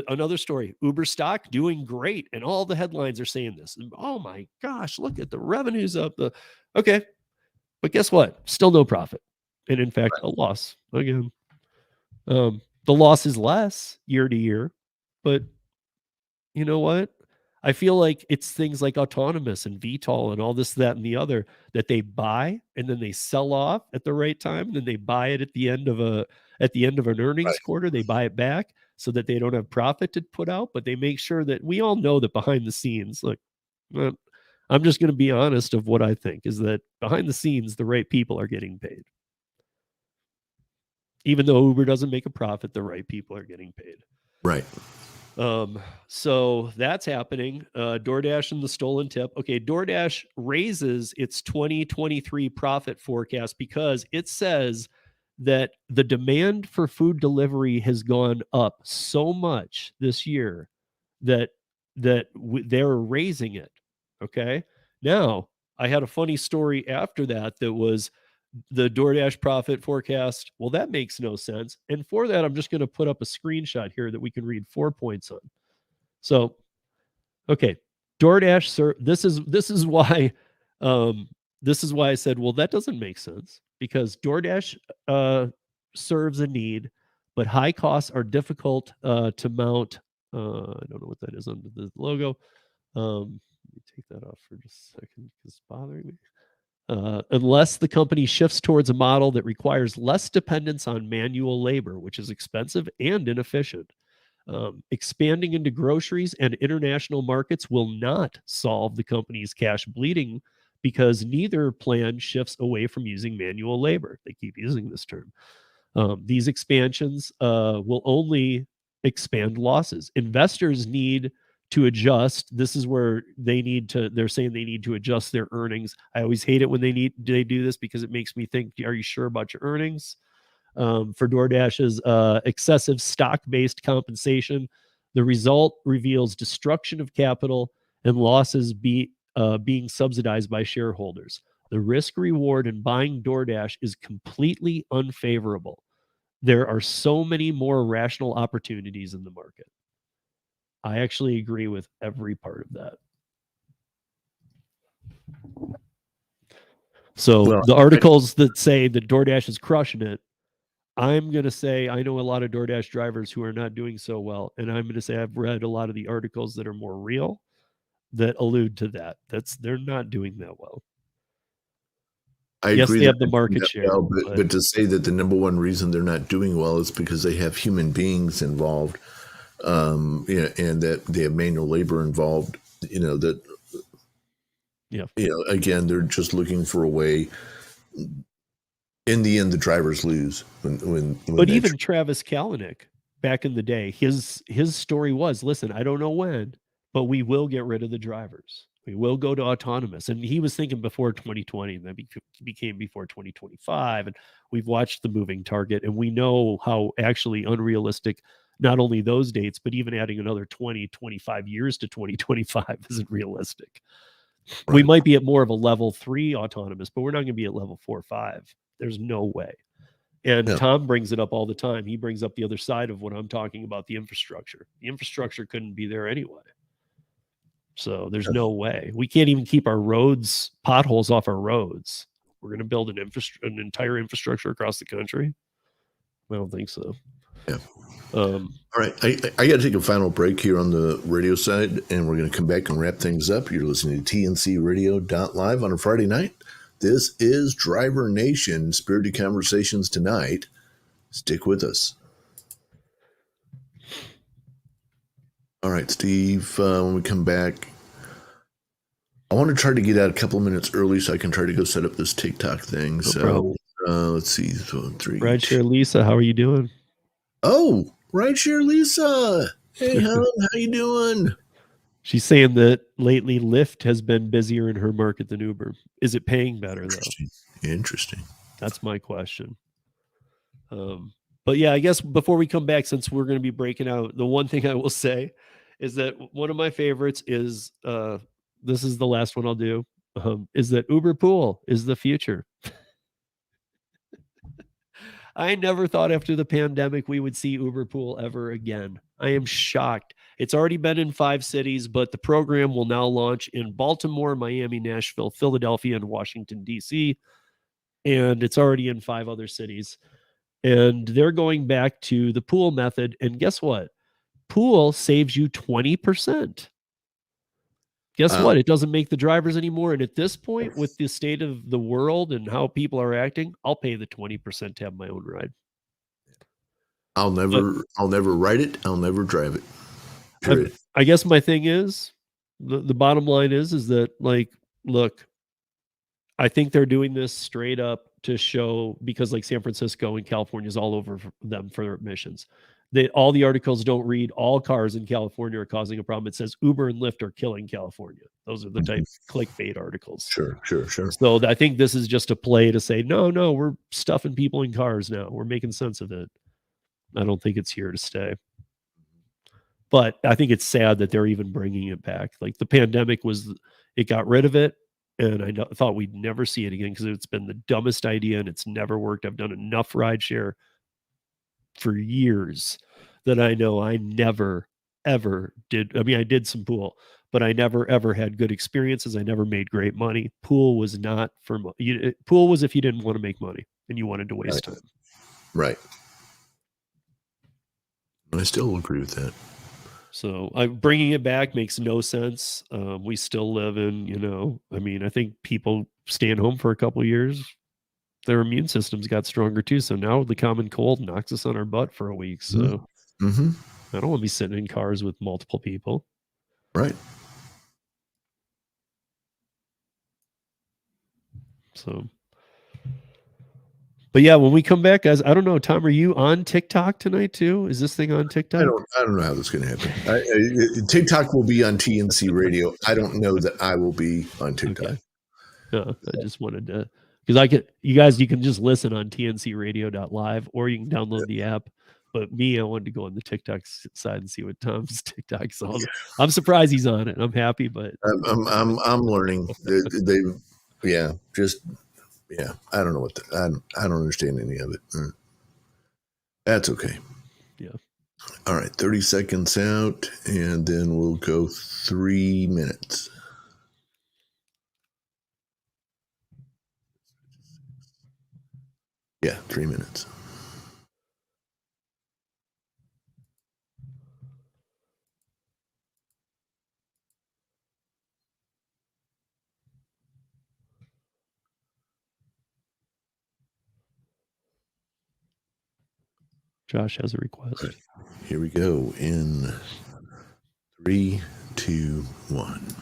another story, Uber stock doing great. And all the headlines are saying this. And, oh my gosh, look at the revenues up. Okay. But guess what? Still no profit. And in fact, a loss again. The loss is less year to year, but you know what? I feel like it's things like autonomous and VTOL and all this, that, and the other that they buy and then they sell off at the right time. And then they buy it at the end of an earnings quarter. They buy it back so that they don't have profit to put out, but they make sure that we all know that behind the scenes, look, I'm just going to be honest of what I think is that behind the scenes, the right people are getting paid. Even though Uber doesn't make a profit, the right people are getting paid. Right. So that's happening. DoorDash and the stolen tip. Okay, DoorDash raises its 2023 profit forecast because it says that the demand for food delivery has gone up so much this year that they're raising it. Okay. Now, I had a funny story after that was the DoorDash profit forecast. Well, that makes no sense. And for that, I'm just going to put up a screenshot here that we can read 4 points on. So, okay, DoorDash, sir, this is why This is why I said, well, that doesn't make sense, because DoorDash serves a need, but high costs are difficult to mount. I don't know what that is under the logo. Let me take that off for just a second because it's bothering me. Unless the company shifts towards a model that requires less dependence on manual labor, which is expensive and inefficient. Expanding into groceries and international markets will not solve the company's cash bleeding, because neither plan shifts away from using manual labor. They keep using this term. These expansions will only expand losses. Investors need to adjust. This is where they're saying they need to adjust their earnings. I always hate it when they do this, because it makes me think, are you sure about your earnings? For DoorDash's excessive stock-based compensation, the result reveals destruction of capital and losses being subsidized by shareholders. The risk-reward in buying DoorDash is completely unfavorable. There are so many more rational opportunities in the market. I actually agree with every part of that. So the articles that say that DoorDash is crushing it, I'm going to say I know a lot of DoorDash drivers who are not doing so well. And I'm going to say I've read a lot of the articles that are more real that allude to that. They're not doing that well. Yes, they have the market share. Well, but to say that the number one reason they're not doing well is because they have human beings involved, and that they have manual labor involved, again, they're just looking for a way. In the end, the drivers lose. But even Travis Kalanick back in the day, his story was, listen, I don't know when, but we will get rid of the drivers. We will go to autonomous. And he was thinking before 2020, and that became before 2025. And we've watched the moving target, and we know how actually unrealistic not only those dates, but even adding another 20, 25 years to 2025 isn't realistic. Right. We might be at more of a level 3 autonomous, but we're not going to be at level 4 or 5. There's no way. And Tom brings it up all the time. He brings up the other side of what I'm talking about, the infrastructure. The infrastructure couldn't be there anyway. So there's no way. We can't even keep our roads, potholes off our roads. We're going to build an entire infrastructure across the country? I don't think so. Yeah. All right. I got to take a final break here on the radio side, and we're going to come back and wrap things up. You're listening to TNCradio.live on a Friday night. This is Driver Nation, Spirited Conversations tonight. Stick with us. All right, Steve, when we come back, I want to try to get out a couple of minutes early so I can try to go set up this TikTok thing. Let's see. 3. Rideshare Lisa, how are you doing? Oh, Rideshare Lisa. Hey, Helen, how you doing? She's saying that lately Lyft has been busier in her market than Uber. Is it paying better, though? Interesting. That's my question. But yeah, I guess before we come back, since we're going to be breaking out, the one thing I will say is that one of my favorites is, this is the last one I'll do, is that Uber Pool is the future. I never thought after the pandemic we would see Uber Pool ever again. I am shocked. It's already been in 5 cities, but the program will now launch in Baltimore, Miami, Nashville, Philadelphia, and Washington, D.C. And it's already in 5 other cities. And they're going back to the pool method. And guess what? Pool saves you 20%. Guess what? It doesn't make the drivers anymore. And at this point, with the state of the world and how people are acting, I'll pay the 20% to have my own ride. I'll never ride it. I'll never drive it. Period. I guess my thing is, the bottom line is that, like, look, I think they're doing this straight up to show, because like San Francisco and California is all over them for emissions. All the articles don't read all cars in California are causing a problem. It says Uber and Lyft are killing California. Those are the type of clickbait articles. Sure. So I think this is just a play to say, no, we're stuffing people in cars now. We're making sense of it. I don't think it's here to stay. But I think it's sad that they're even bringing it back. Like the pandemic it got rid of it. And I thought we'd never see it again because it's been the dumbest idea and it's never worked. I've done enough rideshare for years that I know I never, ever did. I mean, I did some pool, but I never ever had good experiences. I never made great money. Pool was not for pool was if you didn't want to make money and you wanted to waste time. Right. I still agree with that. So bringing it back makes no sense. We still live in, I mean, I think people staying home for a couple of years, their immune systems got stronger too. So now the common cold knocks us on our butt for a week. So I don't want to be sitting in cars with multiple people. Right. So, but yeah, when we come back, guys, I don't know, Tom, are you on TikTok tonight too? Is this thing on TikTok? I don't know how this is going to happen. TikTok will be on TNC Radio. I don't know that I will be on TikTok. Okay. I just wanted to, because you can just listen on TNCradio.live, or you can download the app. But me, I wanted to go on the TikTok side and see what Tom's TikTok's on. Yeah. I'm surprised he's on it. I'm happy, but I'm learning. I don't know what I don't understand any of it. That's okay. Yeah. All right, 30 seconds out, and then we'll go 3 minutes. Yeah, 3 minutes. Josh has a request. Right. Here we go in 3, 2, 1.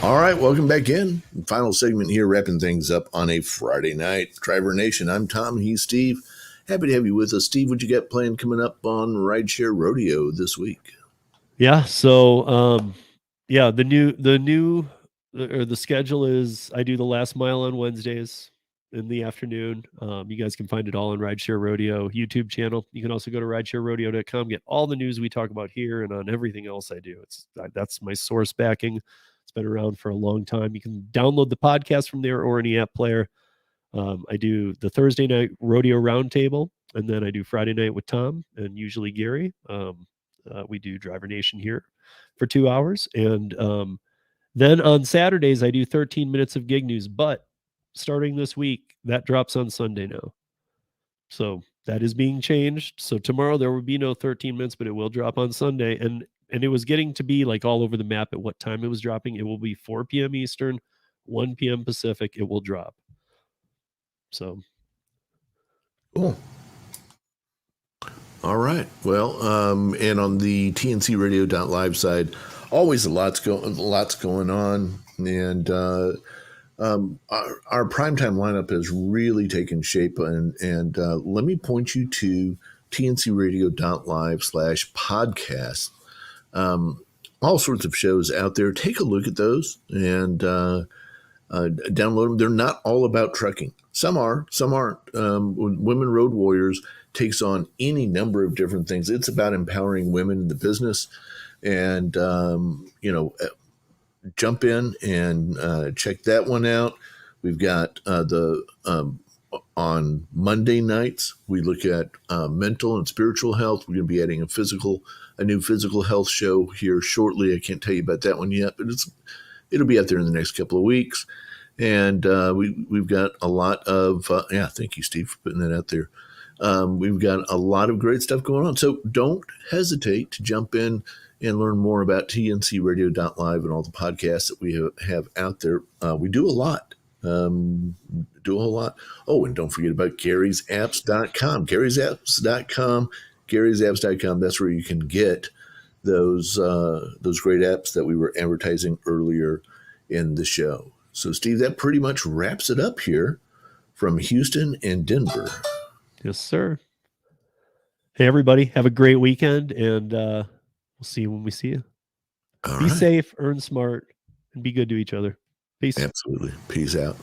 All right, welcome back in. Final segment here, wrapping things up on a Friday night. Driver Nation, I'm Tom, he's Steve. Happy to have you with us. Steve, what you got planned coming up on Rideshare Rodeo this week? Yeah, so the schedule is I do the last mile on Wednesdays in the afternoon. You guys can find it all on Rideshare Rodeo YouTube channel. You can also go to ridesharerodeo.com, get all the news we talk about here and on everything else I do. That's my source backing. It's been around for a long time. You can download the podcast from there or any app player. I do the Thursday night rodeo roundtable, and then I do Friday night with Tom and usually Gary. We do Driver Nation here for 2 hours. And then on Saturdays, I do 13 minutes of gig news. But starting this week, that drops on Sunday now. So that is being changed. So tomorrow there will be no 13 minutes, but it will drop on Sunday. And it was getting to be like all over the map at what time it was dropping. It will be 4 p.m. Eastern, 1 p.m. Pacific. It will drop. So cool. All right. Well, and on the TNCradio.live side, always lots going on, and our primetime lineup has really taken shape. And let me point you to TNCradio.live/podcast. All sorts of shows out there. Take a look at those and download them. They're not all about trucking. Some are, some aren't. Women Road Warriors takes on any number of different things. It's about empowering women in the business, and jump in and check that one out. We've got on Monday nights we look at mental and spiritual health. We're going to be adding a new physical health show here shortly. I can't tell you about that one yet, but it'll be out there in the next couple of weeks. And we've got a lot of thank you, Steve, for putting that out there. We've got a lot of great stuff going on. So don't hesitate to jump in and learn more about TNCradio.live and all the podcasts that we have out there. We do a lot. Do a whole lot. Oh, and don't forget about Gary'sApps.com. Gary'sApps.com. Gary'sApps.com. That's where you can get those great apps that we were advertising earlier in the show. So, Steve, that pretty much wraps it up here from Houston and Denver. Yes, sir. Hey, everybody, have a great weekend, and we'll see you when we see you. Be safe, earn smart, and be good to each other. Peace. Absolutely. Peace out.